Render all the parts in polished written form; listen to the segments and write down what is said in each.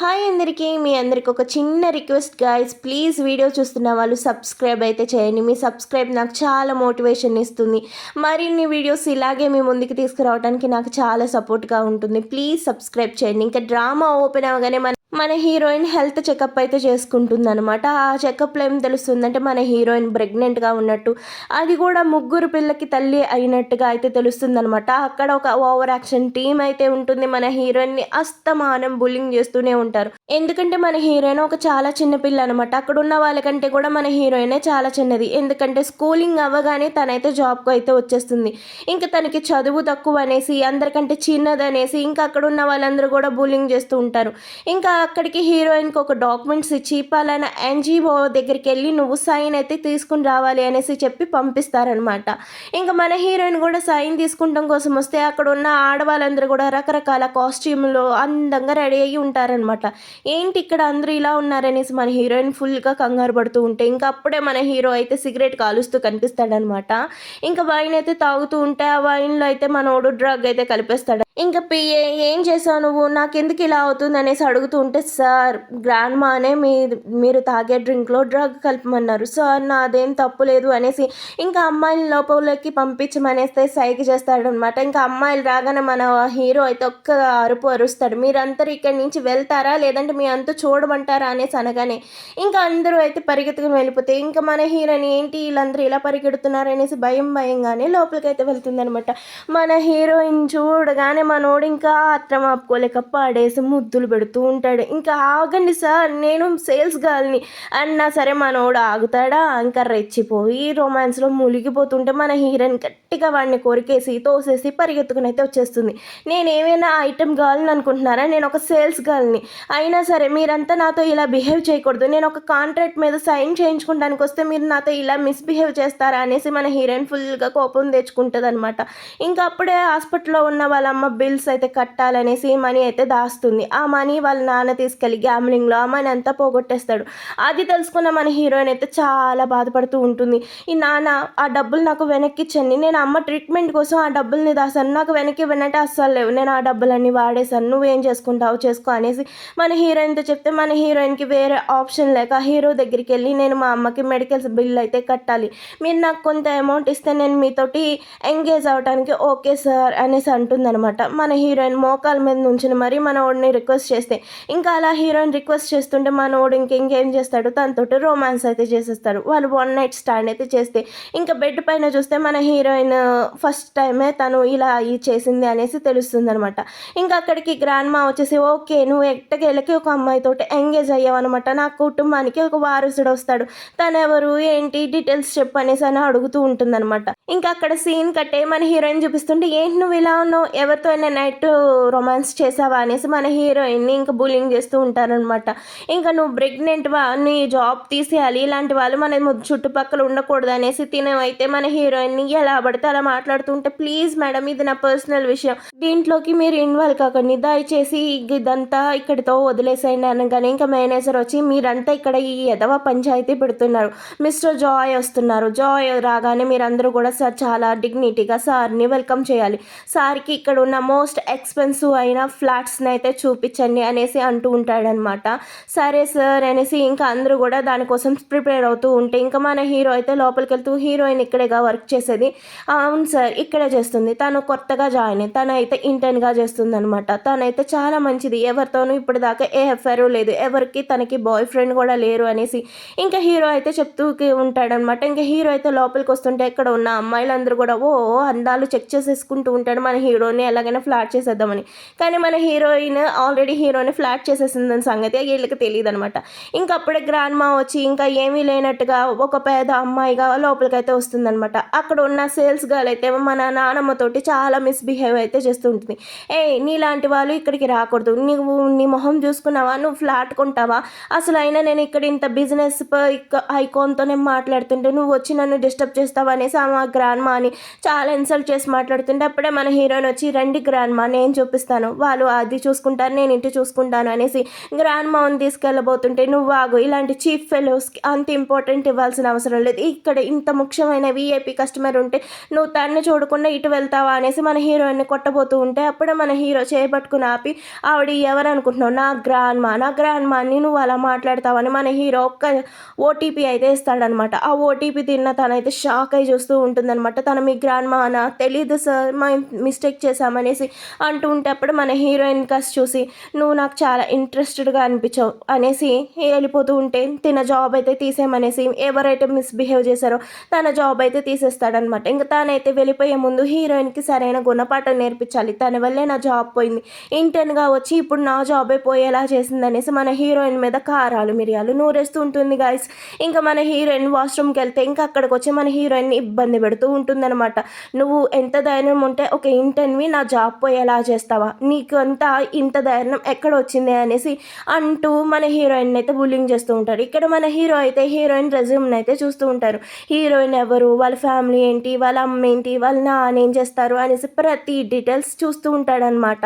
Hi అందరికీ మీ అందరికి ఒక చిన్న రిక్వెస్ట్ గాయ్స్, ప్లీజ్ వీడియో చూస్తున్న వాళ్ళు సబ్స్క్రైబ్ అయితే చేయండి. మీ సబ్స్క్రైబ్ నాకు చాలా మోటివేషన్ ఇస్తుంది. మరిన్ని వీడియోస్ ఇలాగే మీ ముందుకు తీసుకురావడానికి నాకు చాలా సపోర్ట్గా ఉంటుంది. ప్లీజ్ సబ్స్క్రైబ్ చేయండి. ఇంకా డ్రామా ఓపెన్ అవ్వగానే మన హీరోయిన్ హెల్త్ చెకప్ అయితే చేసుకుంటుంది అనమాట. ఆ చెకప్లో ఏం తెలుస్తుందంటే మన హీరోయిన్ ప్రెగ్నెంట్గా ఉన్నట్టు, అది కూడా ముగ్గురు పిల్లకి తల్లి అయినట్టుగా అయితే తెలుస్తుంది అనమాట. అక్కడ ఒక ఓవర్ యాక్షన్ టీమ్ అయితే ఉంటుంది. మన హీరోయిన్ని అస్తమానం బుల్లింగ్ చేస్తూనే ఉంటారు. ఎందుకంటే మన హీరోయిన్ ఒక చాలా చిన్న పిల్ల అనమాట. అక్కడ ఉన్న వాళ్ళకంటే కూడా మన హీరోయినే చాలా చిన్నది. ఎందుకంటే స్కూలింగ్ అవ్వగానే తనైతే జాబ్కు అయితే వచ్చేస్తుంది. ఇంకా తనకి చదువు తక్కువ అనేసి, అందరికంటే చిన్నదనేసి ఇంకా అక్కడ ఉన్న వాళ్ళందరూ కూడా బుల్లింగ్ చేస్తూ ఉంటారు. ఇంకా అక్కడికి హీరోయిన్కి ఒక డాక్యుమెంట్స్ ఇచ్చి పలానా ఎన్జిఓ దగ్గరికి వెళ్ళి నువ్వు సైన్ అయితే తీసుకుని రావాలి అనేసి చెప్పి పంపిస్తారనమాట. ఇంకా మన హీరోయిన్ కూడా సైన్ తీసుకుంటాం కోసం వస్తే అక్కడ ఉన్న ఆడవాళ్ళందరూ కూడా రకరకాల కాస్ట్యూమ్లో అందంగా రెడీ అయ్యి ఉంటారనమాట. ఏంటి ఇక్కడ అందరూ ఇలా ఉన్నారనేసి మన హీరోయిన్ ఫుల్గా కంగారు పడుతూ ఉంటే ఇంకా అప్పుడే మన హీరో అయితే సిగరెట్ కాలుస్తూ కనిపిస్తాడనమాట. ఇంకా వైన్ అయితే తాగుతూ ఉంటే ఆ వైన్లో అయితే మనోడు డ్రగ్ అయితే కలిపేస్తాడు. ఇంకా పిఏ ఏం చేసావు నువ్వు, నాకెందుకు ఇలా అవుతుంది అనేసి అడుగుతూ ఉంటే, సార్ గ్రాండ్ మానే మీరు తాగే డ్రింక్లో డ్రగ్ కలపమన్నారు సార్, నాదేం తప్పు లేదు అనేసి ఇంకా అమ్మాయిని లోపలికి పంపించమనేస్తే సైగ చేస్తాడనమాట. ఇంకా అమ్మాయిలు రాగానే మన హీరో అయితే ఒక్క అరుపు అరుస్తాడు, మీరందరూ ఇక్కడి నుంచి వెళ్తారా లేదంటే మీ అంతా చూడమంటారా అనేసి అనగానే ఇంకా అందరూ అయితే పరిగెత్తుకుని వెళ్ళిపోతే ఇంకా మన హీరోని ఏంటి వీళ్ళందరూ ఇలా పరిగెడుతున్నారు అనేసి భయంగానే లోపలికి అయితే వెళ్తుందనమాట. మన హీరోయిన్ చూడగానే మనోడు ఇంకా ఆత్రం ఆపుకోలేక పాడేసి ముద్దులు పెడుతూ ఉంటాడు. ఇంకా ఆగండి సార్, నేను సేల్స్ గర్ల్ని అన్నా సరే మనోడు ఆగుతాడా? ఇంకా రెచ్చిపోయి రొమాన్స్లో మునిగిపోతుంటే మన హీరోయిన్ గట్టిగా వాడిని కొరికేసి తోసేసి పరిగెత్తుకుని అయితే వచ్చేస్తుంది. నేను ఏమైనా ఐటమ్ గర్ల్ని అనుకుంటున్నారా? నేను ఒక సేల్స్ గర్ల్ని. అయినా సరే మీరంతా నాతో ఇలా బిహేవ్ చేయకూడదు. నేను ఒక కాంట్రాక్ట్ మీద సైన్ చేయించుకోవడానికి వస్తే మీరు నాతో ఇలా మిస్బిహేవ్ చేస్తారా అనేసి మన హీరోయిన్ ఫుల్గా కోపం తెచ్చుకుంటుంది అనమాట. ఇంకా అప్పుడే హాస్పిటల్లో ఉన్న వాళ్ళ అమ్మ బిల్స్ అయితే కట్టాలనేసి మనీ అయితే దాస్తుంది. ఆ మనీ వాళ్ళ నాన్న తీసుకెళ్ళి గ్యామ్లింగ్లో ఆ మనీ అంతా పోగొట్టేస్తాడు. అది తెలుసుకున్న మన హీరోయిన్ అయితే చాలా బాధపడుతూ ఉంటుంది. ఈ నాన్న ఆ డబ్బులు నాకు వెనక్కి ఇచ్చండి, నేను అమ్మ ట్రీట్మెంట్ కోసం ఆ డబ్బుల్ని దాసాను, నాకు వెనక్కి ఇవ్వనంటే అస్సలు లేవు, నేను ఆ డబ్బులన్నీ వాడేశాను, నువ్వేం చేసుకుంటావు చేసుకో అనేసి మన హీరోయిన్తో చెప్తే మన హీరోయిన్కి వేరే ఆప్షన్ లేక హీరో దగ్గరికి వెళ్ళి నేను మా అమ్మకి మెడికల్స్ బిల్ అయితే కట్టాలి, మీరు నాకు కొంత అమౌంట్ ఇస్తే నేను మీతోటి ఎంగేజ్ అవ్వడానికి ఓకే సార్ అనేసి అంటుందన్నమాట. మన హీరోయిన్ మోకాల మీద నుంచుని మరి మనోడిని రిక్వెస్ట్ చేస్తే ఇంకా అలా హీరోయిన్ రిక్వెస్ట్ చేస్తుంటే మనోడు ఇంకేం చేస్తాడు, తనతోటి రొమాన్స్ అయితే చేసేస్తాడు. వాళ్ళు వన్ నైట్ స్టాండ్ అయితే చేస్తే ఇంకా బెడ్ పైన చూస్తే మన హీరోయిన్ ఫస్ట్ టైమే తను ఇలా చేసింది అనేసి తెలుస్తుంది అనమాట. ఇంకా అక్కడికి గ్రాండ్ మా వచ్చేసి ఓకే నువ్వు ఎట్టకేళ్ళకి ఒక అమ్మాయితోటి ఎంగేజ్ అయ్యావు అనమాట, నా కుటుంబానికి ఒక వారసుడు వస్తాడు, తను ఎవరు ఏంటి డీటెయిల్స్ చెప్పు అనేసి అని అడుగుతూ ఉంటుందన్నమాట. ఇంకా అక్కడ సీన్ కట్టే మన హీరోయిన్ చూపిస్తుంటే ఏంటి నువ్వు ఇలా ఉన్నావు, ఎవరితో అయినా నైట్ రొమాన్స్ చేసావా అనేసి మన హీరోయిన్ని ఇంకా బులింగ్ చేస్తూ ఉంటారనమాట. ఇంకా నువ్వు ప్రెగ్నెంట్వా, నీ జాబ్ తీసేయాలి, ఇలాంటి వాళ్ళు మన చుట్టుపక్కల ఉండకూడదు అనేసి తినవైతే మన హీరోయిన్ని ఎలా పడితే అలా మాట్లాడుతుంటే, ప్లీజ్ మేడం ఇది నా పర్సనల్ విషయం, దీంట్లోకి మీరు ఇన్వాల్వ్ కాకండి, దయచేసి ఇదంతా ఇక్కడితో వదిలేసేయండి అనగానే ఇంకా మేనేజర్ వచ్చి మీరంతా ఇక్కడ ఈ ఎదవ పంచాయతీ పెడుతున్నారు, మిస్టర్ జాయ్ వస్తున్నారు, జాయ్ రాగానే మీరందరూ కూడా సార్ చాలా డిగ్నిటీగా సార్ని వెల్కమ్ చేయాలి, సార్కి ఇక్కడ ఉన్న మోస్ట్ ఎక్స్పెన్సివ్ అయిన ఫ్లాట్స్ని అయితే చూపించండి అనేసి అంటూ ఉంటాడనమాట. సరే సార్ అనేసి ఇంకా అందరూ కూడా దానికోసం ప్రిపేర్ అవుతూ ఉంటే ఇంకా మన హీరో అయితే లోపలికి వెళ్తూ హీరోయిన్ ఇక్కడేగా వర్క్ చేసేది, అవును సార్ ఇక్కడే చేస్తుంది, తను కొత్తగా జాయిన్ అయ్యి తనైతే ఇంటర్న్గా చేస్తుంది అనమాట, తనైతే చాలా మంచిది, ఎవరితోనూ ఇప్పటిదాకా ఏ ఎఫ్ఐఆర్ లేదు, ఎవరికి తనకి బాయ్ ఫ్రెండ్ కూడా లేరు అనేసి ఇంకా హీరో అయితే చెప్తూ ఉంటాడనమాట. ఇంకా హీరో అయితే లోపలికి వస్తుంటే ఇక్కడ ఉన్న అమ్మాయిలందరూ కూడా అందాలు చెక్ చేసేసుకుంటూ ఉంటాడు మన హీరోని ఎలాగైనా ఫ్లాట్ చేసేద్దామని. కానీ మన హీరోయిన్ ఆల్రెడీ హీరోని ఫ్లాట్ చేసేసిందని సంగతి వీళ్ళకి తెలియదు అనమాట. ఇంకా అప్పుడే గ్రాండ్ మా వచ్చి ఇంకా ఏమీ లేనట్టుగా ఒక పేద అమ్మాయిగా లోపలికైతే వస్తుందనమాట. అక్కడ ఉన్న సేల్స్ గర్ల్ అయితే మన నానమ్మతోటి చాలా మిస్బిహేవ్ అయితే చేస్తూ ఉంటుంది. నీలాంటి వాళ్ళు ఇక్కడికి రాకూడదు, నువ్వు నీ మొహం చూసుకున్నావా, నువ్వు ఫ్లాట్ కొంటావా, అసలు అయినా నేను ఇక్కడ ఇంత బిజినెస్ ఐకాన్తో నేను మాట్లాడుతుంటే నువ్వు వచ్చి నన్ను డిస్టర్బ్ చేస్తావా అనేసి ఆ గ్రాండ్ మా అని చాలా ఇన్సల్ట్ చేసి మాట్లాడుతుంటే అప్పుడే మన హీరోయిన్ వచ్చి రండి గ్రాండ్ మా నేను చూపిస్తాను, వాళ్ళు అది చూసుకుంటారు నేను ఇంటి చూసుకుంటాను అనేసి గ్రాండ్ మాని తీసుకెళ్ళబోతుంటే నువ్వు ఆగు, ఇలాంటి చీఫ్ ఫెలోస్కి అంత ఇంపార్టెంట్ ఇవ్వాల్సిన అవసరం లేదు, ఇక్కడ ఇంత ముఖ్యమైన విఐపి కస్టమర్ ఉంటే నువ్వు తన్ని చూడకుండా ఇటు వెళ్తావా అనేసి మన హీరోయిన్ని కొట్టబోతూ ఉంటే అప్పుడే మన హీరో చేపట్టుకుని ఆపి ఆవిడ ఎవరు అనుకుంటున్నావు, నా గ్రాండ్ మాని నువ్వు అలా మాట్లాడతావని మన హీరో ఒక్క ఓటీపీ అయితే ఇస్తాడనమాట. ఆ ఓటీపీ తిన్న తనైతే షాక్ అయి చూస్తూ ఉంటుందన్నమాట. తను మీ గ్రాండ్ మా అనా, తెలీదు సార్, మా మిస్టేక్ చేశామనేసి అంటూ ఉంటే అప్పుడు మన హీరోయిన్ కాస్త చూసి నువ్వు నాకు చాలా ఇంట్రెస్టెడ్గా అనిపించావు అనేసి వెళ్ళిపోతూ ఉంటే తిన జాబ్ అయితే తీసేయమనేసి ఎవరైతే మిస్బిహేవ్ చేశారో తన జాబ్ అయితే తీసేస్తాడనమాట. ఇంకా తానైతే వెళ్ళిపోయే ముందు హీరోయిన్కి సరైన గుణపాఠం నేర్పించాలి, తన వల్లే నా జాబ్ పోయింది, ఇంటర్న్గా వచ్చి ఇప్పుడు నా జాబే పోయేలా చేసింది అనేసి మన హీరోయిన్ మీద కారాలు మిరియాలు నూరేస్తూ ఉంటుంది గాయస్. ఇంకా మన హీరోయిన్ వాష్రూమ్కి వెళ్తే ఇంకా అక్కడికి వచ్చి మన హీరోయిన్ని ఇబ్బంది పెడుతూ ఉంటుందన్నమాట. నువ్వు ఎంత ధైర్యం ఉంటే ఒక ఇంటర్న్వి నా జాబ్ పోయేలా చేస్తావా, నీకు అంతా ఇంత ధైర్యం ఎక్కడ వచ్చింది అనేసి అంటూ మన హీరోయిన్ అయితే బుల్లింగ్ చేస్తూ ఉంటారు. ఇక్కడ మన హీరో అయితే హీరోయిన్ రెజ్యూమ్ని అయితే చూస్తూ ఉంటారు. హీరోయిన్ ఎవరు, వాళ్ళ ఫ్యామిలీ ఏంటి, వాళ్ళ అమ్మ ఏంటి, వాళ్ళ నాన్న ఏం చేస్తారు అనేసి ప్రతి డీటెయిల్స్ చూస్తూ ఉంటాడనమాట.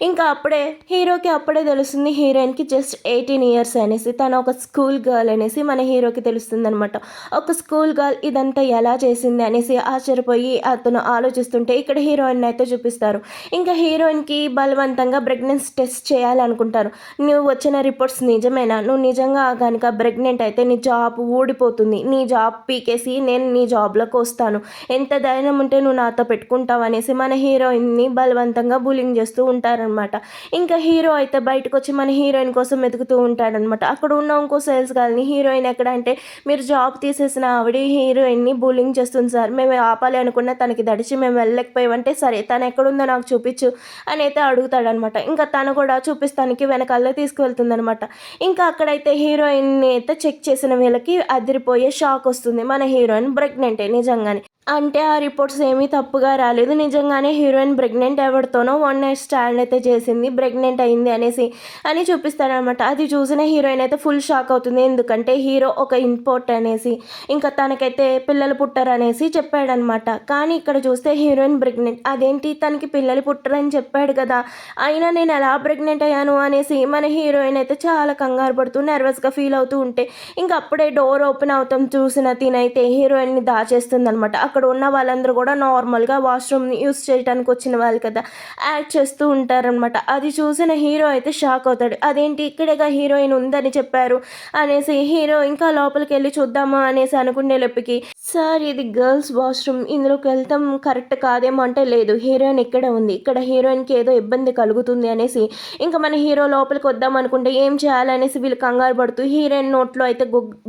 ఇంకా అప్పుడే హీరోకి అప్పుడే తెలుస్తుంది హీరోయిన్కి జస్ట్ 18 years అనేసి, తను ఒక స్కూల్ గర్ల్ అనేసి మన హీరోకి తెలుస్తుంది అనమాట. ఒక స్కూల్ గర్ల్ ఇదంతా ఎలా చేసింది అనేసి ఆశ్చర్యపోయి అతను ఆలోచిస్తుంటే ఇక్కడ హీరోయిన్ అయితే చూపిస్తారు. ఇంకా హీరోయిన్కి బలవంతంగా ప్రెగ్నెన్సీ టెస్ట్ చేయాలనుకుంటారు. నువ్వు వచ్చిన రిపోర్ట్స్ నిజమేనా, నువ్వు నిజంగా కనుక ప్రెగ్నెంట్ అయితే నీ జాబ్ ఊడిపోతుంది, నీ జాబ్ పీకేసి నేను నీ జాబ్లోకి వస్తాను, ఎంత ధైర్యం ఉంటే నువ్వు నాతో పెట్టుకుంటావు అనేసి మన హీరోయిన్ని బలవంతంగా బులింగ్ చేస్తూ ఉంటారనమాట. ఇంకా హీరో అయితే బయటకు వచ్చి మన హీరోయిన్ కోసం వెతుకుతూ ఉంటాడనమాట. అక్కడ ఉన్న ఇంకో సేల్స్ గర్ల్ని హీరోయిన్ ఎక్కడ అంటే మీరు జాబ్ తీసేసిన ఆవిడ హీరోయిన్ని బులింగ్ చేస్తుంది సార్, మేము ఆపాలి అనుకున్న తనకి దడిచి మేము వెళ్ళలేకపోయామంటే సరే తను ఎక్కడుందో నాకు చూపించు అని అయితే అడుగుతాడనమాట. ఇంకా తను కూడా చూపిస్తానికి వెనకాల తీసుకువెళ్తుందనమాట. ఇంకా అక్కడైతే హీరోయిన్ని అయితే చెక్ చేసిన వీళ్ళకి అదిరిపోయే షాక్ వస్తుంది, మన హీరోయిన్ ప్రెగ్నెంటే నిజంగానే. అంటే ఆ రిపోర్ట్స్ ఏమీ తప్పుగా రాలేదు, నిజంగానే హీరోయిన్ ప్రెగ్నెంట్ ఎవరితోనో 1 night స్టాండ్ అయితే చేసింది, ప్రెగ్నెంట్ అయింది అనేసి అని చూపిస్తారనమాట. అది చూసిన హీరోయిన్ అయితే ఫుల్ షాక్ అవుతుంది, ఎందుకంటే హీరో ఒక ఇంపోర్ట్ అనేసి ఇంకా తనకైతే పిల్లలు పుట్టరు అనేసి చెప్పాడనమాట. కానీ ఇక్కడ చూస్తే హీరోయిన్ ప్రెగ్నెంట్, అదేంటి తనకి పిల్లలు పుట్టరని చెప్పాడు కదా, అయినా నేను ఎలా ప్రెగ్నెంట్ అయ్యాను అనేసి మన హీరోయిన్ అయితే చాలా కంగారు పడుతూ నర్వస్గా ఫీల్ అవుతూ ఉంటే ఇంకా అప్పుడే డోర్ ఓపెన్ అవుతాం చూసిన తినైతే హీరోయిన్ని దాచేస్తుంది అనమాట. అక్కడ ఉన్న వాళ్ళందరూ కూడా నార్మల్గా వాష్రూమ్ని యూస్ చేయడానికి వచ్చిన వాళ్ళు కదా యాక్ట్ చేస్తూ ఉంటారనమాట. అది చూసిన హీరో అయితే షాక్ అవుతాడు, అదేంటి ఇక్కడేగా హీరోయిన్ ఉందని చెప్పారు అనేసి హీరో ఇంకా లోపలికి వెళ్ళి చూద్దాము అనేసి అనుకునే లోపుకి సార్ ఇది గర్ల్స్ వాష్రూమ్, ఇందులోకి వెళ్తాం కరెక్ట్ కాదేమో అంటే లేదు హీరోయిన్ ఇక్కడే ఉంది, ఇక్కడ హీరోయిన్కి ఏదో ఇబ్బంది కలుగుతుంది అనేసి ఇంకా మన హీరో లోపలికి వద్దాం అనుకుంటే ఏం చేయాలనేసి వీళ్ళు కంగారు పడుతూ హీరోయిన్ నోట్లో అయితే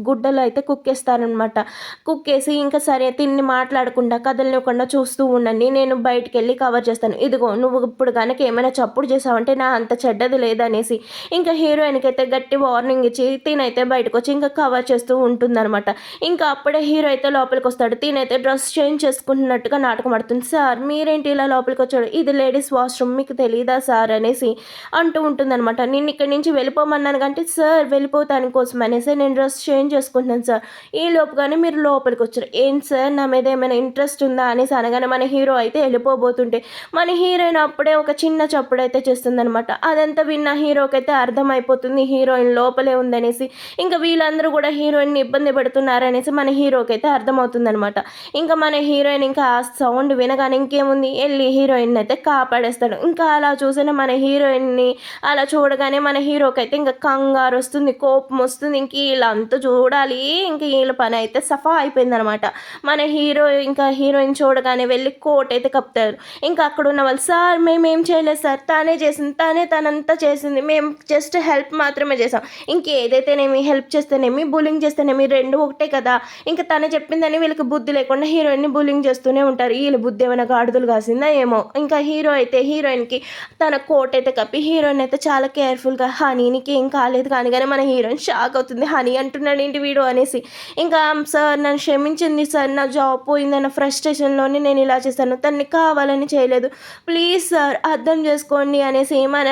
గుడ్డలు అయితే కుక్కేస్తారనమాట. కుక్కేసి ఇంకా సరే తిన్ని మాట్లాడకుండా కదలనివ్వకుండా చూస్తూ ఉండండి, నేను బయటికి వెళ్ళి కవర్ చేస్తాను, ఇదిగో నువ్వు ఇప్పుడు కనుక ఏమైనా చప్పుడు చేసావంటే నా అంత చెడ్డది లేదనేసి ఇంకా హీరోయిన్కి అయితే గట్టి వార్నింగ్ ఇచ్చి తినైతే బయటకు వచ్చి ఇంకా కవర్ చేస్తూ ఉంటుందన్నమాట. ఇంకా అప్పుడే హీరో అయితే లోపలికి వస్తాడు, తినైతే డ్రెస్ చేంజ్ చేసుకుంటున్నట్టుగా నాటకం ఆడుతుంది. సార్ మీరేంటి ఇలా లోపలికి వచ్చాడు, ఇది లేడీస్ వాష్రూమ్ మీకు తెలీదా సార్ అనేసి అంటూ ఉంటుందన్నమాట. నేను ఇక్కడి నుంచి వెళ్ళిపోమన్నాను కంటే సార్ వెళ్ళిపోతాను కోసం అనేసి నేను డ్రెస్ చేంజ్ చేసుకుంటున్నాను సార్, ఈ లోపుగానే మీరు లోపలికి వచ్చారు, ఏం సార్ నా మీద ఏమైనా ఇంట్రెస్ట్ ఉందా అనేసి అనగానే మన హీరో అయితే వెళ్ళిపోబోతుంటే మన హీరోయిన్ అప్పుడే ఒక చిన్న చప్పుడు అయితే చేస్తుందనమాట. అదంతా విన్న హీరోకి అయితే అర్థమైపోతుంది హీరోయిన్ లోపలే ఉందనేసి. ఇంకా వీళ్ళందరూ కూడా హీరోయిన్ని ఇబ్బంది పెడుతున్నారనేసి మన హీరోకి అయితే అర్థమవుతుందనమాట. ఇంకా మన హీరోయిన్ ఇంకా ఆ సౌండ్ వినగానే ఇంకేముంది వెళ్ళి హీరోయిన్ అయితే కాపాడేస్తాడు. ఇంకా అలా చూసిన మన హీరోయిన్ని అలా చూడగానే మన హీరోకి అయితే ఇంకా కంగారు వస్తుంది, కోపం వస్తుంది, ఇంక వీళ్ళంతా చూడాలి, ఇంక వీళ్ళ పని అయితే సఫా అయిపోయిందనమాట. మన హీరో ఇంకా హీరోయిన్ చూడగానే వెళ్ళి కోట్ అయితే కప్తారు. ఇంకా అక్కడ ఉన్న వాళ్ళు సార్ మేమేం చేయలేదు సార్, తానే చేసింది, తనంతా చేసింది, మేము జస్ట్ హెల్ప్ మాత్రమే చేసాం, ఇంకేదైతేనేమి హెల్ప్ చేస్తేనేమి బులింగ్ చేస్తేనేమి రెండు ఒకటే కదా, ఇంకా తను చెప్పిందని వీళ్ళకి బుద్ధి లేకుండా హీరోయిన్ని బులింగ్ చేస్తూనే ఉంటారు, వీళ్ళ బుద్ధి ఏమైనా గాడుదలు కాసిందా ఏమో. ఇంకా హీరో అయితే హీరోయిన్కి తన కోట్ అయితే కప్పి హీరోయిన్ అయితే చాలా కేర్ఫుల్గా హనీ నీకు ఏం కాలేదు కానీ మన హీరోయిన్ షాక్ అవుతుంది, హనీ అంటున్నాడు ఏంటి వీడు అనేసి. ఇంకా సార్ నన్ను క్షమించింది సార్, నా జాబ్ పోయిందన్న ఫ్రస్ట్రేషన్లోనే నేను ఇలా చేశాను, తన్ని కావాలని చేయలేదు, ప్లీజ్ సార్ అర్థం చేసుకోండి అనేసి మన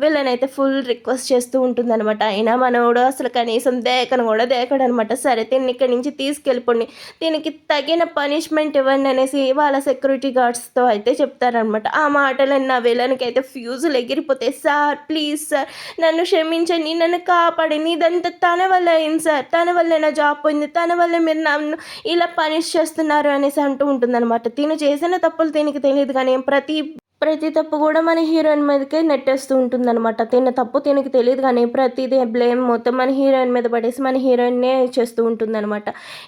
వీళ్ళనైతే ఫుల్ రిక్వెస్ట్ చేస్తూ ఉంటుందన్నమాట. అయినా మనోడు అసలు కనీసం దేకను కూడా దేకడు అనమాట. సరే దీన్ని ఇక్కడి నుంచి తీసుకెళ్ళిపోండి, దీనికి తగిన పనిష్మెంట్ ఇవ్వండి అనేసి వాళ్ళ సెక్యూరిటీ గార్డ్స్తో అయితే చెప్తారనమాట. ఆ మాటలను నా వీళ్ళనికి అయితే ఫ్యూజులు ఎగిరిపోతాయి, సార్ ప్లీజ్ సార్ నన్ను క్షమించండి, నన్ను కాపాడండి, ఇదంతా తన వల్ల అయింది సార్, తన వల్లే నా జాబ్ పోయింది, తన వల్లే మీరు నన్ను ఇలా పనిష్ చేస్తున్నారు అనేసి అంటూ ఉంటుందన్నమాట. తిను చేసిన తప్పులు తినకి తెలియదు కానీ ప్రతి తప్పు కూడా మన హీరోయిన్ మీదకే నెట్టేస్తూ ఉంటుందన్నమాట. తిన్న తప్పు తినకి తెలియదు కానీ ప్రతిదీ బ్లేమ్ మొత్తం మన హీరోయిన్ మీద పడేసి మన హీరోయిన్నే చేస్తూ ఉంటుందన్నమాట.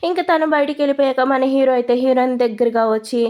ఇంకా తను బయటికి వెళ్ళిపోయాక మన హీరో అయితే హీరోయిన్ దగ్గరగా వచ్చి,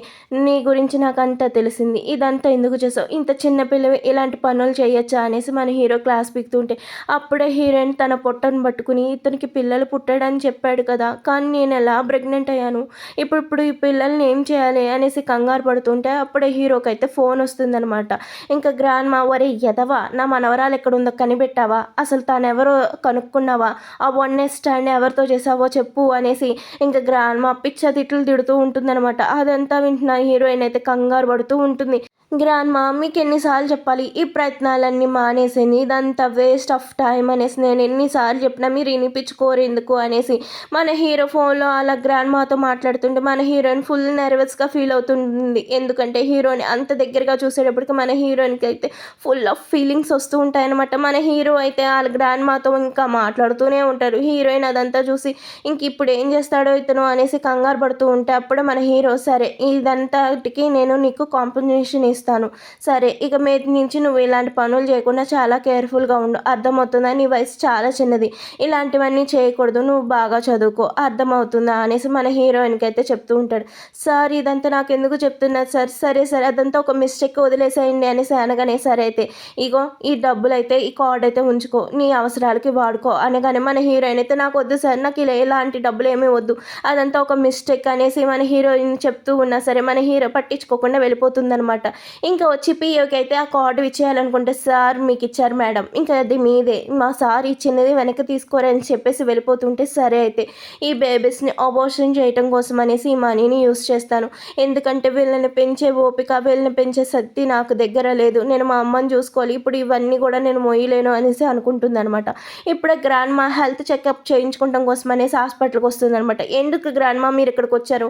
నీ గురించి నాకు అంతా తెలిసింది, ఇదంతా ఎందుకు చేసావు, ఇంత చిన్న పిల్లవి ఇలాంటి పనులు చేయొచ్చా అనేసి మన హీరో క్లాస్ పీకుతుంటే అప్పుడే హీరోయిన్ తన పొట్టను పట్టుకుని, ఇతనికి పిల్లలు పుట్టాడని చెప్పాడు కదా, కానీ నేను ఎలా ప్రెగ్నెంట్ అయ్యాను, ఇప్పుడు ఈ పిల్లల్ని ఏం చేయాలి అనేసి కంగారు పడుతుంటే అప్పుడే హీరోకి అయితే ఫోన్ వస్తుందనమాట. ఇంకా గ్రాండ్ మా, ఒరే ఎదవా, నా మనవరాలు ఎక్కడుందో కనిపెట్టావా, అసలు తానెవరో కనుక్కున్నావా, ఆ వన్ నైట్ స్టాండ్ ఎవరితో చేసావో చెప్పు అనేసి ఇంకా గ్రాండ్ మా పిచ్చ తిట్లు తిడుతూ ఉంటుందన్నమాట. అదంతా వింటున్న హీరోయిన్ అయితే కంగారు పడుతూ ఉంటుంది. గ్రాండ్ మా, మీకు ఎన్నిసార్లు చెప్పాలి ఈ ప్రయత్నాలన్నీ మానేసేని, ఇదంతా వేస్ట్ ఆఫ్ టైం అనేసి నేను ఎన్నిసార్లు చెప్పినా మీరు వినిపించుకోరు ఎందుకు అనేసి మన హీరో ఫోన్లో అలా గ్రాండ్ మాతో మాట్లాడుతుంటే మన హీరోయిన్ ఫుల్ నర్వస్గా ఫీల్ అవుతుంది. ఎందుకంటే హీరోని అంత దగ్గరగా చూసేటప్పటికి మన హీరోయిన్కి అయితే ఫుల్ ఆఫ్ ఫీలింగ్స్ వస్తూ ఉంటాయన్నమాట. మన హీరో అయితే వాళ్ళ గ్రాండ్ మాతో ఇంకా మాట్లాడుతూనే ఉంటారు. హీరోయిన్ అదంతా చూసి ఇంక ఇప్పుడు ఏం చేస్తాడో ఇతను అనేసి కంగారు పడుతూ ఉంటే అప్పుడే మన హీరో, సరే ఇదంతాటికి నేను నీకు కాంపెన్సేషన్ ఇస్తాను, సరే ఇక మీద నుంచి నువ్వు ఇలాంటి పనులు చేయకుండా చాలా కేర్ఫుల్గా ఉండు, అర్థమవుతుందా, నీ వయసు చాలా చిన్నది, ఇలాంటివన్నీ చేయకూడదు, నువ్వు బాగా చదువుకో, అర్థమవుతుందా అనేసి మన హీరోయిన్కి అయితే చెప్తూ ఉంటాడు. సార్ ఇదంతా నాకు ఎందుకు చెప్తున్నారు సార్, సరే సరే అదంతా ఒక మిస్టేక్ వదిలేసేయండి అనేసి అనగానే, సరే అయితే ఇగో ఈ డబ్బులు అయితే ఈ కార్డ్ అయితే ఉంచుకో, నీ అవసరాలకి వాడుకో అనగానే మన హీరోయిన్ అయితే నాకు వద్దు సార్, నాకు ఇలా ఎలాంటి డబ్బులు ఏమీ వద్దు, అదంతా ఒక మిస్టేక్ అనేసి మన హీరోయిన్ చెప్తూ ఉన్నా సరే మన హీరో పట్టించుకోకుండా వెళ్ళిపోతుందనమాట. ఇంకా వచ్చి పియోకి అయితే ఆ కార్డు ఇచ్చేయాలనుకుంటే, సార్ మీకు ఇచ్చారు మేడం, ఇంకా అది మీదే, మా సార్ ఇచ్చినది వెనక్కి తీసుకోరని చెప్పేసి వెళ్ళిపోతుంటే, సరే అయితే ఈ బేబీస్ని అబార్షన్ చేయటం కోసం అనేసి ఈ మనీని యూస్ చేస్తాను, ఎందుకంటే వీళ్ళని పెంచే ఓపిక, వీళ్ళని పెంచే శక్తి నాకు దగ్గర లేదు, నేను మా అమ్మని చూసుకోవాలి, ఇప్పుడు ఇవన్నీ కూడా నేను మొయ్యలేను అనేసి అనుకుంటుందన్నమాట. ఇప్పుడే గ్రాండ్ మా హెల్త్ చెకప్ చేయించుకోవడం కోసం అనేసి హాస్పిటల్కి వస్తుందన్నమాట. ఎందుకు గ్రాండ్ మా మీరు ఇక్కడికి వచ్చారు,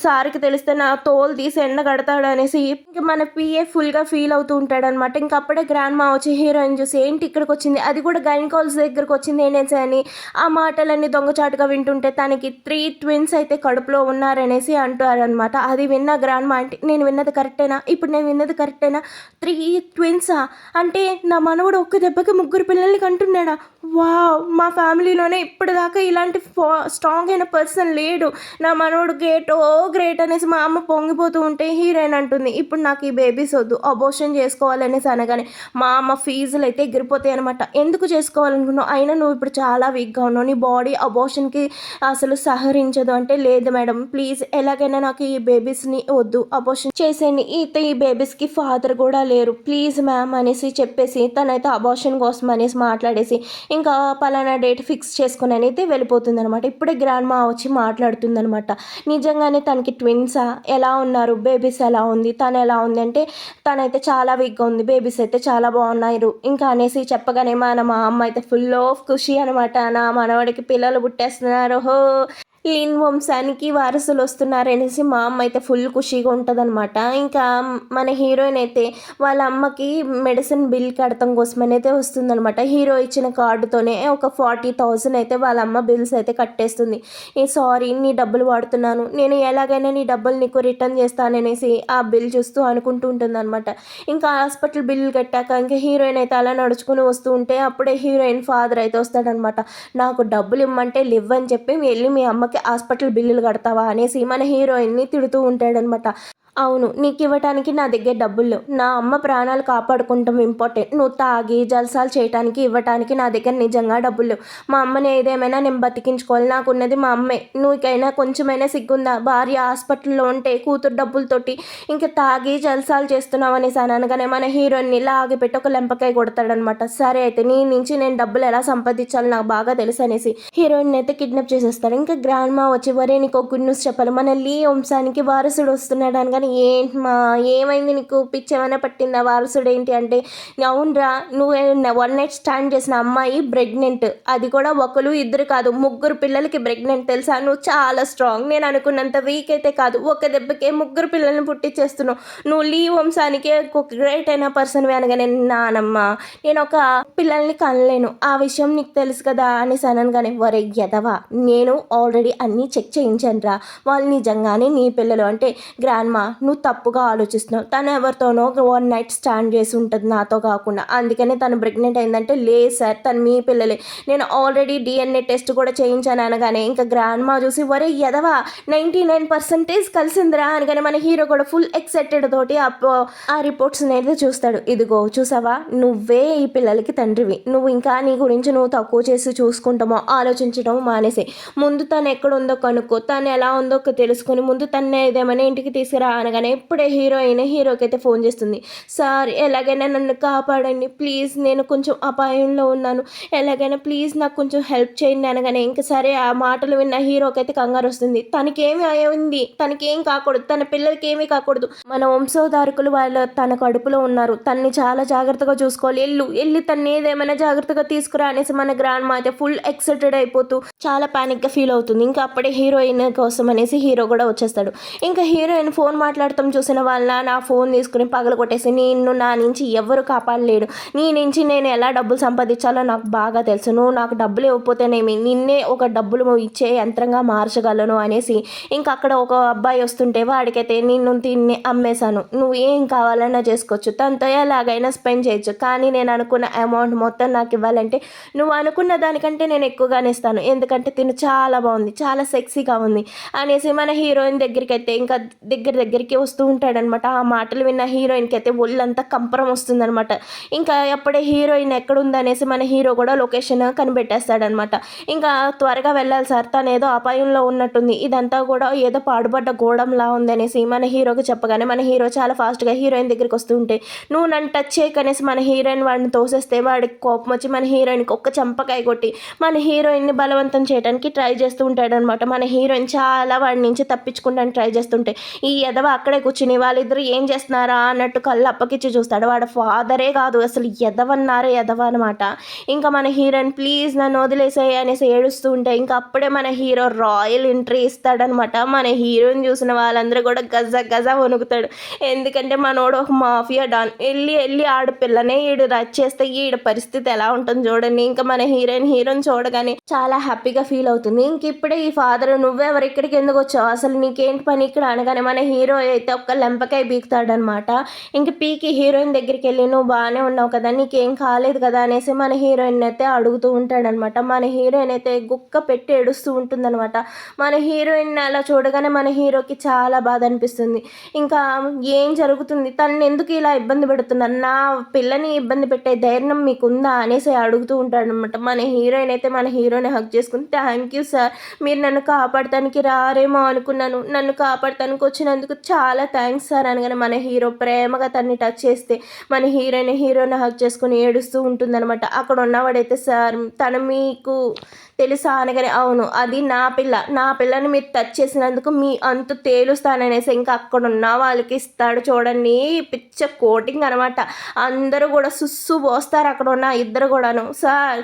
సార్కి తెలిస్తే నా తోలు తీసి ఎండ కడతాడు అనేసి ఇంకా మన పిఏ ఫుల్గా ఫీల్ అవుతూ ఉంటాడనమాట. ఇంకా అప్పుడే గ్రాండ్ మా వచ్చి హీరోయిన్ చూసి, ఏంటి ఇక్కడికి వచ్చింది, అది కూడా గైనకాలజీ దగ్గరకు వచ్చింది ఏంటేసి అని ఆ మాటలన్నీ దొంగచాటుగా వింటుంటే తనకి 3 ట్విన్స్ అయితే కడుపులో ఉన్నారనేసి అంటారనమాట. అది విన్న గ్రాండ్ మా అంటే, నేను విన్నది కరెక్టేనా, ఇప్పుడు నేను విన్నది కరెక్టేనా, 3 ట్విన్సా అంటే నా మనవడు ఒక్క దెబ్బకి 3 పిల్లల్ని కంటున్నాడా, వావ్, మా ఫ్యామిలీలోనే ఇప్పటిదాకా ఇలాంటి స్ట్రాంగ్ అయిన పర్సన్ లేడు, నా మనవడు గ్రేట్ అనేసి మా అమ్మ పొంగిపోతూ ఉంటే హీరోయిన్ అంటుంది, ఇప్పుడు నాకు ఈ బేబీస్ వద్దు, అబోర్షన్ చేసుకోవాలనేసి అనగానే మా అమ్మ ఫీజులు అయితే ఎగిరిపోతాయి అనమాట. ఎందుకు చేసుకోవాలనుకున్నావు, అయినా నువ్వు ఇప్పుడు చాలా వీక్గా ఉన్నావు, నీ బాడీ అబోర్షన్కి అసలు సహకరించదు అంటే, లేదు మేడం ప్లీజ్ ఎలాగైనా నాకు ఈ బేబీస్ని వద్దు, అబోర్షన్ చేసేయండి, ఈ బేబీస్కి ఫాదర్ కూడా లేరు ప్లీజ్ మ్యామ్ అనేసి చెప్పేసి తనైతే అబోర్షన్ కోసం అనేసి మాట్లాడేసి ఇంకా పలానా డేట్ ఫిక్స్ చేసుకుని అయితే వెళ్ళిపోతుంది అనమాట. ఇప్పుడే గ్రాండ్ మా వచ్చి మాట్లాడుతుంది అనమాట. నిజంగానే తనకి ట్విన్సా, ఎలా ఉన్నారు, బేబీస్ ఎలా ఉంది, తను ఎలా ఉంది అంటే తనైతే చాలా వీక్గా ఉంది, బేబీస్ అయితే చాలా బాగున్నారు ఇంకా అనేసి చెప్పగానే మా అమ్మ అయితే ఫుల్ ఆఫ్ ఖుషి అనమాట. నా మనవాడికి పిల్లలు పుట్టేస్తున్నారు, హో లీన్ వంశానికి వారసులు వస్తున్నారనేసి మా అమ్మ అయితే ఫుల్ ఖుషిగా ఉంటుందన్నమాట. ఇంకా మన హీరోయిన్ అయితే వాళ్ళ అమ్మకి మెడిసిన్ బిల్ కడతం కోసం అయితే వస్తుందన్నమాట. హీరో ఇచ్చిన కార్డుతోనే ఒక 40,000 అయితే వాళ్ళ అమ్మ బిల్స్ అయితే కట్టేస్తుంది. సారీ నీ డబ్బులు వాడుతున్నాను, నేను ఎలాగైనా నీ డబ్బులు నీకు రిటర్న్ చేస్తాననేసి ఆ బిల్ చూస్తూ అనుకుంటూ ఉంటుంది అనమాట. ఇంకా హాస్పిటల్ బిల్లు కట్టాక ఇంకా హీరోయిన్ అయితే అలా నడుచుకుని వస్తూ ఉంటే అప్పుడే హీరోయిన్ ఫాదర్ అయితే వస్తాడనమాట. నాకు డబ్బులు ఇమ్మంటే లివ్వని చెప్పి వెళ్ళి మీ అమ్మకి హాస్పిటల్ బిల్లులు కడతావా అనేసి మన హీరోయిన్ని తిడుతూ ఉంటాడనమాట. అవును, నీకు ఇవ్వటానికి నా దగ్గర డబ్బులు, నా అమ్మ ప్రాణాలు కాపాడుకుంటాం ఇంపార్టెంట్, నువ్వు తాగి జల్సాలు చేయడానికి ఇవ్వటానికి నా దగ్గర నిజంగా డబ్బులు, మా అమ్మని ఏదేమైనా నేను బతికించుకోవాలి, నాకున్నది మా అమ్మే, నువ్వుకైనా కొంచెమైనా సిగ్గుందా, భార్య హాస్పిటల్లో ఉంటే కూతురు డబ్బులతోటి ఇంకా తాగి జల్సాలు చేస్తున్నావు అనేసి అనగానే మన హీరోయిన్ని లాగిపెట్టి ఒక లెంపకాయ కొడతాడనమాట. సరే అయితే నీ నుంచి నేను డబ్బులు ఎలా సంపాదించాలో నాకు బాగా తెలుసు అనేసి హీరోయిన్ అయితే కిడ్నాప్ చేసేస్తాడు. ఇంకా గ్రాండ్ మా వచ్చి, వరే నీకు గుడ్ న్యూస్ చెప్పాలి, మన లీ వంశానికి వారసుడు వస్తున్నాడు అనగానే అనగానే ఏంటి ఏమైంది నీకు పిచ్చి ఏమైనా పట్టిందా వారసుడు ఏంటి అంటే అవునరా నువ్వు 1 నైట్ స్టాండ్ చేసిన అమ్మాయి ప్రెగ్నెంట్, అది కూడా ఒకరు ఇద్దరు కాదు 3 పిల్లలకి ప్రెగ్నెంట్ తెలుసా, నువ్వు చాలా స్ట్రాంగ్, నేను అనుకున్నంత వీక్ అయితే కాదు, ఒక దెబ్బకే 3 పిల్లల్ని పుట్టించేస్తున్నావు, నువ్వు వంశానికే ఒక గ్రేట్ అయిన పర్సన్ అనగానే నానమ్మ నేను ఒక పిల్లల్ని కనలేను ఆ విషయం నీకు తెలుసు కదా అనేసి అనగానే వరే ఎదవా నేను ఆల్రెడీ అన్నీ చెక్ చేయించాను రా, వాళ్ళు నిజంగానే నీ పిల్లలు అంటే గ్రాండ్ మా నువ్వు తప్పుగా ఆలోచిస్తున్నావు, తను ఎవరితోనో 1 నైట్ స్టాండ్ చేసి ఉంటుంది నాతో కాకుండా, అందుకనే తను ప్రెగ్నెంట్ అయిందంటే లేదు సార్ తను మీ పిల్లలే, నేను ఆల్రెడీ DNA టెస్ట్ కూడా చేయించాను అనగానే ఇంకా గ్రాండ్ మా చూసి వరే ఎదవా 99% కలిసిందిరా అనగానే మన హీరో కూడా ఫుల్ ఎక్సైటెడ్ తోటి ఆ రిపోర్ట్స్ అనేది చూస్తాడు. ఇదిగో చూసావా నువ్వే ఈ పిల్లలకి తండ్రివి, నువ్వు ఇంకా నీ గురించి నువ్వు తక్కువ చేసి చూసుకుంటామో ఆలోచించడం మానేసి ముందు తను ఎక్కడ ఉందో కనుక్కో, తను ఎలా ఉందో తెలుసుకొని ముందు తన్నే ఏదేమైనా ఇంటికి తీసుకురా అనగానే ఇప్పుడే హీరోకి అయితే ఫోన్ చేస్తుంది. సార్ ఎలాగైనా నన్ను కాపాడండి ప్లీజ్, నేను కొంచెం అపాయంలో ఉన్నాను, ఎలాగైనా ప్లీజ్ నాకు కొంచెం హెల్ప్ చేయండి అనగానే ఇంకా సరే ఆ మాటలు విన్న హీరోకి అయితే కంగారు వస్తుంది. తనకేమి అయింది, తనకేం కాకూడదు, తన పిల్లలకి ఏమీ కాకూడదు, మన వంశోధారకులు వాళ్ళు తన కడుపులో ఉన్నారు, తన్ని చాలా జాగ్రత్తగా చూసుకోవాలి, వెళ్ళి తన్ని ఏదేమైనా జాగ్రత్తగా తీసుకురా అనేసి మన గ్రాండ్ మా అయితే ఫుల్ ఎక్సైటెడ్ అయిపోతూ చాలా పానిక్గా ఫీల్ అవుతుంది. ఇంకా అప్పుడే హీరోయిన్ కోసం అనేసి హీరో కూడా వచ్చేస్తాడు. ఇంకా హీరోయిన్ ఫోన్ మాట్లాడటం చూసిన వాళ్ళ నా ఫోన్ తీసుకుని పగల కొట్టేసి నిన్ను నా నుంచి ఎవరు కాపాడలేడు, నీ నుంచి నేను ఎలా డబ్బులు సంపాదించాలో నాకు బాగా తెలుసు, నువ్వు నాకు డబ్బులు ఇవ్వకపోతేనేమి నిన్నే ఒక డబ్బులు ఇచ్చే యంత్రంగా మార్చగలను అనేసి ఇంకా అక్కడ ఒక అబ్బాయి వస్తుంటే వాడికైతే నిన్ను తిన్ని అమ్మేశాను, నువ్వు ఏం కావాలన్నా చేసుకోవచ్చు, తనతో ఎలాగైనా స్పెండ్ చేయొచ్చు, కానీ నేను అనుకున్న అమౌంట్ మొత్తం నాకు ఇవ్వాలంటే నువ్వు అనుకున్న దానికంటే నేను ఎక్కువగానే ఇస్తాను, ఎందుకంటే తిను చాలా బాగుంది చాలా సెక్సీగా ఉంది అనేసి మన హీరోయిన్ దగ్గరికి అయితే ఇంకా దగ్గరికి వస్తూ ఉంటాడనమాట. ఆ మాటలు విన్న హీరోయిన్కి అయితే ఒళ్ళంతా కంపరం వస్తుందనమాట. ఇంకా అప్పుడే హీరోయిన్ ఎక్కడుందనేసి మన హీరో కూడా లొకేషన్ కనిపెట్టేస్తాడనమాట. ఇంకా త్వరగా వెళ్ళాలి సార్, తను ఏదో అపాయంలో ఉన్నట్టుంది, ఇదంతా కూడా ఏదో పాడుపడ్డ గోడంలా ఉందనేసి మన హీరోకి చెప్పగానే మన హీరో చాలా ఫాస్ట్గా హీరోయిన్ దగ్గరికి వస్తూ ఉంటే నువ్వు నన్ను టచ్ చేయకనేసి మన హీరోయిన్ వాడిని తోసేస్తే వాడికి కోపం వచ్చి మన హీరోయిన్కి ఒక్క చంపకాయ కొట్టి మన హీరోయిన్ని బలవంతం చేయడానికి ట్రై చేస్తూ ఉంటాడనమాట. మన హీరోయిన్ చాలా వాడి నుంచి తప్పించుకుంటానికి ట్రై చేస్తుంటే ఈ ఎదవ అక్కడే కూర్చుని వాళ్ళిద్దరు ఏం చేస్తున్నారా అన్నట్టు కళ్ళు అప్పకిచ్చి చూస్తాడు. వాడు ఫాదరే కాదు అసలు ఎదవన్నారే ఎదవ అనమాట. ఇంకా మన హీరోయిన్ ప్లీజ్ నన్ను వదిలేసాయి అనేసి ఏడుస్తూ ఉంటే ఇంకా అప్పుడే మన హీరో రాయల్ ఎంట్రీ ఇస్తాడనమాట. మన హీరోయిన్ చూసిన వాళ్ళందరూ కూడా గజ వణుకుతాడు. ఎందుకంటే మనోడు ఒక మాఫియా డాన్, వెళ్ళి ఆడపిల్లనే ఈడు రచ్ చేస్తే ఈడ పరిస్థితి ఎలా ఉంటుంది చూడండి. ఇంకా మన హీరోయిన్ చూడగానే చాలా హ్యాపీగా ఫీల్ అవుతుంది. ఇంక ఇప్పుడే ఈ ఫాదర్ నువ్వెవరు ఇక్కడికి ఎందుకు వచ్చావు, అసలు నీకేంటి పని ఇక్కడ అనగానే మన హీరో అయితే ఒక్క లెంపకాయ బీకుతాడనమాట. ఇంక పీకి హీరోయిన్ దగ్గరికి వెళ్ళి నువ్వు బాగానే ఉన్నావు కదా, నీకేం కాలేదు కదా అనేసి మన హీరోయిన్ అయితే అడుగుతూ ఉంటాడనమాట. మన హీరోయిన్ అయితే గుక్క పెట్టి ఏడుస్తూ ఉంటుందన్నమాట. మన హీరోయిన్ అలా చూడగానే మన హీరోకి చాలా బాధ అనిపిస్తుంది. ఇంకా ఏం జరుగుతుంది, తనని ఎందుకు ఇలా ఇబ్బంది పెడుతున్నారు, నా పిల్లని ఇబ్బంది పెట్టే ధైర్యం మీకుందా అనేసి అడుగుతూ ఉంటాడనమాట. మన హీరోయిన్ అయితే మన హీరోని హక్ చేసుకుని థ్యాంక్ యూ సార్, మీరు నన్ను కాపాడటానికి రారేమో అనుకున్నాను, నన్ను కాపాడటానికి వచ్చినందుకు చాలా థ్యాంక్స్ సార్ అనగానే మన హీరో ప్రేమగా తన్ని టచ్ చేస్తే మన హీరోని హక్ చేసుకుని ఏడుస్తూ ఉంటుందన్నమాట. అక్కడ ఉన్నవాడైతే సార్ తను మీకు తెలుసా అనగానే అవును అది నా పిల్లని మీరు టచ్ చేసినందుకు మీ అంతు తేలుస్తాననేసి ఇంకా అక్కడ ఉన్న వాళ్ళకి ఇస్తాడు చూడండి. పిచ్చ కోటింగ్ అనమాట. అందరూ కూడా సుస్సు పోస్తారు అక్కడ ఉన్న ఇద్దరు కూడాను. సార్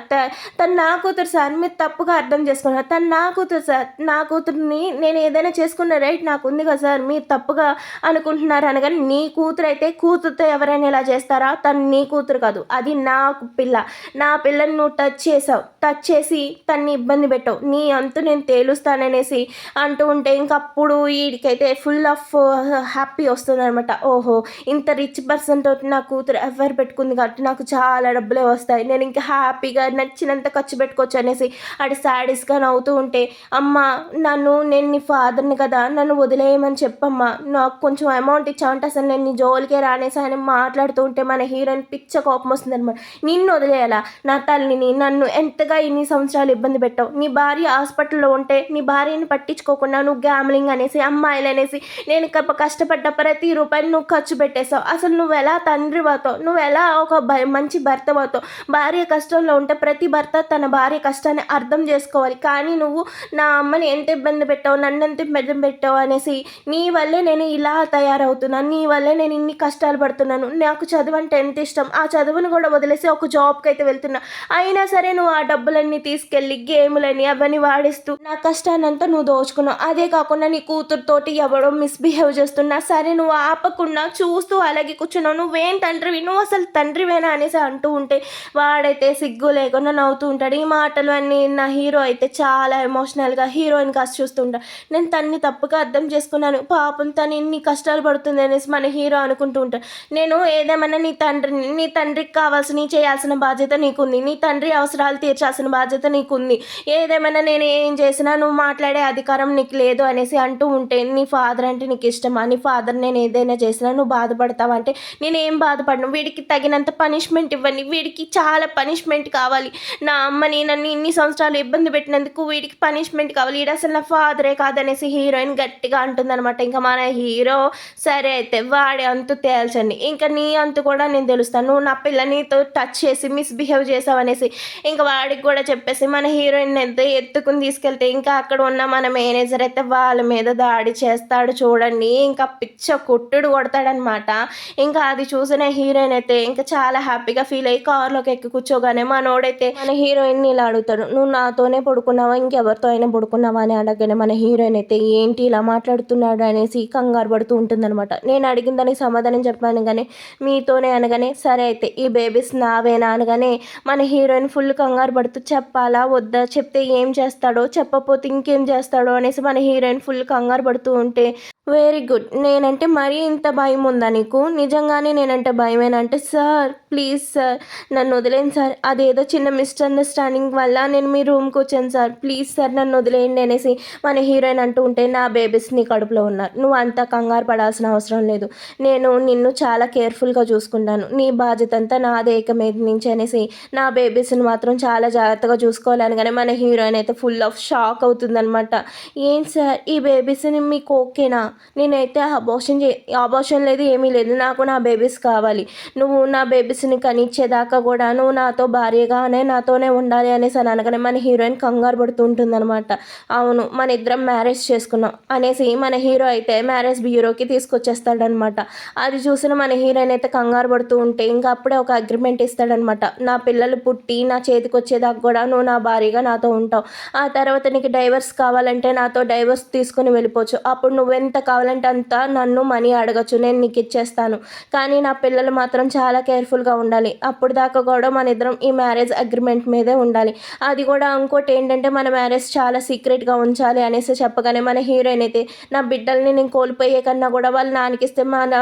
తను నా కూతురు సార్, మీరు తప్పుగా అర్థం చేసుకున్నారు, తను నా కూతురు సార్, నా కూతురుని నేను ఏదైనా చేసుకున్న రైట్ నాకు ఉంది కదా సార్, మీరు తప్పుగా అనుకుంటున్నారు అనగానే నీ కూతురు అయితే కూతురుతో ఎవరైనా ఇలా చేస్తారా, తను నీ కూతురు కాదు, అది నా పిల్లని నువ్వు టచ్ చేసి తన్ని ఇబ్బంది పెట్టావు, నీ అంతు నేను తేలుస్తాననేసి అంటూ ఉంటే ఇంకప్పుడు వీడికైతే ఫుల్ ఆఫ్ హ్యాపీ వస్తుంది అనమాట. ఓహో ఇంత రిచ్ పర్సన్ తోటి నా కూతురు ఎవరు పెట్టుకుంది కాబట్టి నాకు చాలా డబ్బులే వస్తాయి, నేను ఇంకా హ్యాపీగా నచ్చినంత ఖర్చు పెట్టుకోవచ్చు అనేసి ఆడి సాడీస్గా నవ్వుతూ ఉంటే అమ్మ నేను నీ ఫాదర్ని కదా నన్ను వదిలేయమని చెప్పమ్మా, నాకు కొంచెం అమౌంట్ ఇచ్చావంటే అసలు నేను నీ జోలికే రానేసి అని మాట్లాడుతూ ఉంటే మన హీరోయిన్ పిచ్చ కోపం వస్తుంది అనమాట. నిన్ను వదిలేయాలా, నా తల్లిని నన్ను ఎంతగా ఇన్ని సంవత్సరాలు ఇబ్బంది పెట్టావు, నీ భార్య హాస్పిటల్లో ఉంటే నీ భార్యని పట్టించుకోకుండా నువ్వు గ్యామ్లింగ్ అనేసి అమ్మాయిలు అనేసి నేను కష్టపడ్డ ప్రతి రూపాయిని నువ్వు ఖర్చు పెట్టేశావు, అసలు నువ్వు ఎలా తండ్రి అవుతావు, నువ్వు ఎలా ఒక మంచి భర్త అవుతావు, భార్య కష్టంలో ఉంటే ప్రతి భర్త తన భార్య కష్టాన్ని అర్థం చేసుకోవాలి, కానీ నువ్వు నా అమ్మని ఎంత ఇబ్బంది పెట్టావు, నన్ను ఎంత ఇబ్బంది పెట్టావు అనేసి నీ వల్లే నేను ఇలా తయారవుతున్నాను, నీ వల్లే నేను ఇన్ని కష్టాలు పడుతున్నాను, నాకు చదువు అంటే ఎంత ఇష్టం, ఆ చదువును కూడా వదిలేసి ఒక జాబ్కి అయితే వెళ్తున్నా, అయినా సరే నువ్వు ఆ డబ్బులన్నీ తీసుకెళ్ళి గేములని అవన్నీ వాడిస్తూ నా కష్టాన్నంతా నువ్వు దోచుకున్నావు. అదే కాకుండా నీ కూతురుతోటి ఎవడో మిస్బిహేవ్ చేస్తున్నా సరే నువ్వు ఆపకుండా చూస్తూ అలాగే కూర్చున్నావు, నువ్వేం తండ్రివి, నువ్వు అసలు తండ్రివేనా అనేసి అంటూ ఉంటే వాడైతే సిగ్గు లేకుండా నవ్వుతూ ఉంటాడు. ఈ మాటలు అన్నీ నా హీరో అయితే చాలా ఎమోషనల్గా హీరోయిన్ కాస్త చూస్తుంటాడు. నేను తన్ని తప్పుగా అర్థం చేసుకున్నాను, పాపం తను ఇన్ని కష్టాలు పడుతుంది అనేసి మన హీరో అనుకుంటూ ఉంటాడు. నేను ఏదేమన్నా నీ తండ్రిని, నీ తండ్రికి కావాల్సిన చేయాల్సిన బాధ్యత నీకుంది, నీ తండ్రి అవసరాలు తీర్చాల్సిన బాధ్యత నీకుంది, ఏదేమైనా నేను ఏం చేసినా నువ్వు మాట్లాడే అధికారం నీకు లేదు అనేసి అంటూ ఉంటే, నీ ఫాదర్ అంటే నీకు ఇష్టమా, నీ ఫాదర్ నేను ఏదైనా చేసినా నువ్వు బాధపడతావు అంటే నేనేం బాధపడను, వీడికి తగినంత పనిష్మెంట్ ఇవ్వండి, వీడికి చాలా పనిష్మెంట్ కావాలి, నా అమ్మని నన్ను ఇన్ని సంవత్సరాలు ఇబ్బంది పెట్టినందుకు వీడికి పనిష్మెంట్ కావాలి, వీడు అసలు నా ఫాదరే కాదనేసి హీరోయిన్ గట్టిగా అంటుందన్నమాట. ఇంకా మన హీరో సరే అయితే వాడి అంతు తేల్చండి, ఇంకా నీ అంతు కూడా నేను తెలుస్తాను, నువ్వు నా పిల్లనితో టచ్ చేసి మిస్బిహేవ్ చేసావు అనేసి ఇంకా వాడికి కూడా చెప్పేసి మన హీరోయిన్ అయితే ఎత్తుకుని తీసుకెళ్తే ఇంకా అక్కడ ఉన్న మన మేనేజర్ అయితే వాళ్ళ మీద దాడి చేస్తాడు చూడండి, ఇంకా పిచ్చ కొట్టుడు కొడతాడనమాట. ఇంకా అది చూసిన హీరోయిన్ అయితే ఇంకా చాలా హ్యాపీగా ఫీల్ అయ్యి కార్లోకి ఎక్కి కూర్చోగానే మనోడైతే మన హీరోయిన్ని ఇలా అడుగుతాడు, నువ్వు నాతోనే పడుకున్నావా ఇంకెవరితో అయినా పడుకున్నావా అని అడగగానే మన హీరోయిన్ అయితే ఏంటి ఇలా మాట్లాడుతున్నాడు అనేసి కంగారు పడుతూ ఉంటుందన్నమాట. నేను అడిగిన దానికి సమాధానం చెప్పాను కానీ మీతోనే అనగానే సరే అయితే ఈ బేబీస్ నావేనా అనగానే మన హీరోయిన్ ఫుల్ కంగారు పడుతూ చెప్పాలా వద్దా, చెప్తే ఏం చేస్తాడో చెప్పకపోతే ఇంకేం చేస్తాడో అనేసి మన హీరోయిన్ ఫుల్ కంగారు పడుతూ ఉంటే వెరీ గుడ్, నేనంటే మరీ ఇంత భయం ఉందా నీకు, నిజంగానే నేనంటే భయమేనంటే సార్ ప్లీజ్ సార్ నన్ను వదిలేండి సార్, అదేదో చిన్న మిస్అండర్స్టాండింగ్ వల్ల నేను మీ రూమ్కి వచ్చాను సార్, ప్లీజ్ సార్ నన్ను వదిలేయండి అనేసి మన హీరోయిన్ అంటూ ఉంటే నా బేబీస్ నీ కడుపులో ఉన్నారు, నువ్వు అంత కంగారు పడాల్సిన అవసరం లేదు, నేను నిన్ను చాలా కేర్ఫుల్గా చూసుకుంటాను, నీ బాధ్యత అంతా నాదే ఇక మీద నుంచి అనేసి నా బేబీస్ని మాత్రం చాలా జాగ్రత్తగా చూసుకోవాలని. కానీ మన హీరోయిన్ అయితే ఫుల్ ఆఫ్ షాక్ అవుతుందన్నమాట. ఏం సార్ ఈ బేబీస్ని మీకు ఓకేనా, నేనైతే అబార్షన్ లేదు ఏమీ లేదు, నాకు నా బేబీస్ కావాలి, నువ్వు నా బేబీస్ని కనిచ్చేదాకా కూడా నువ్వు నాతో భార్యగానే నాతోనే ఉండాలి అనేసి అని అనగానే మన హీరోయిన్ కంగారు పడుతూ ఉంటుందన్నమాట. అవును మన ఇద్దరం మ్యారేజ్ చేసుకున్నాం అనేసి మన హీరో అయితే మ్యారేజ్ బ్యూరోకి తీసుకొచ్చేస్తాడనమాట. అది చూసిన మన హీరోయిన్ అయితే కంగారు పడుతూ ఉంటే ఇంకా అప్పుడే ఒక అగ్రిమెంట్ ఇస్తాడనమాట, నా పిల్లలు పుట్టి నా చేతికి వచ్చేదాకా కూడా నువ్వు నా భార్యగా నాతో ఉంటావు, ఆ తర్వాత నీకు డైవర్స్ కావాలంటే నాతో డైవర్స్ తీసుకుని వెళ్ళిపోవచ్చు, అప్పుడు నువ్వెంత కావాలంటే అంత నన్ను మనీ అడగచ్చు, నేను నీకు ఇచ్చేస్తాను, కానీ నా పిల్లలు మాత్రం చాలా కేర్ఫుల్గా ఉండాలి, అప్పుడు దాకా కూడా మన ఇద్దరం ఈ మ్యారేజ్ అగ్రిమెంట్ మీదే ఉండాలి, అది కూడా ఇంకోటి ఏంటంటే మన మ్యారేజ్ చాలా సీక్రెట్గా ఉంచాలి అనేసి చెప్పగానే మన హీరోయిన్ అయితే నా బిడ్డల్ని నేను కోల్పోయే కన్నా కూడా వాళ్ళ నాన్నకిస్తే వాళ్ళ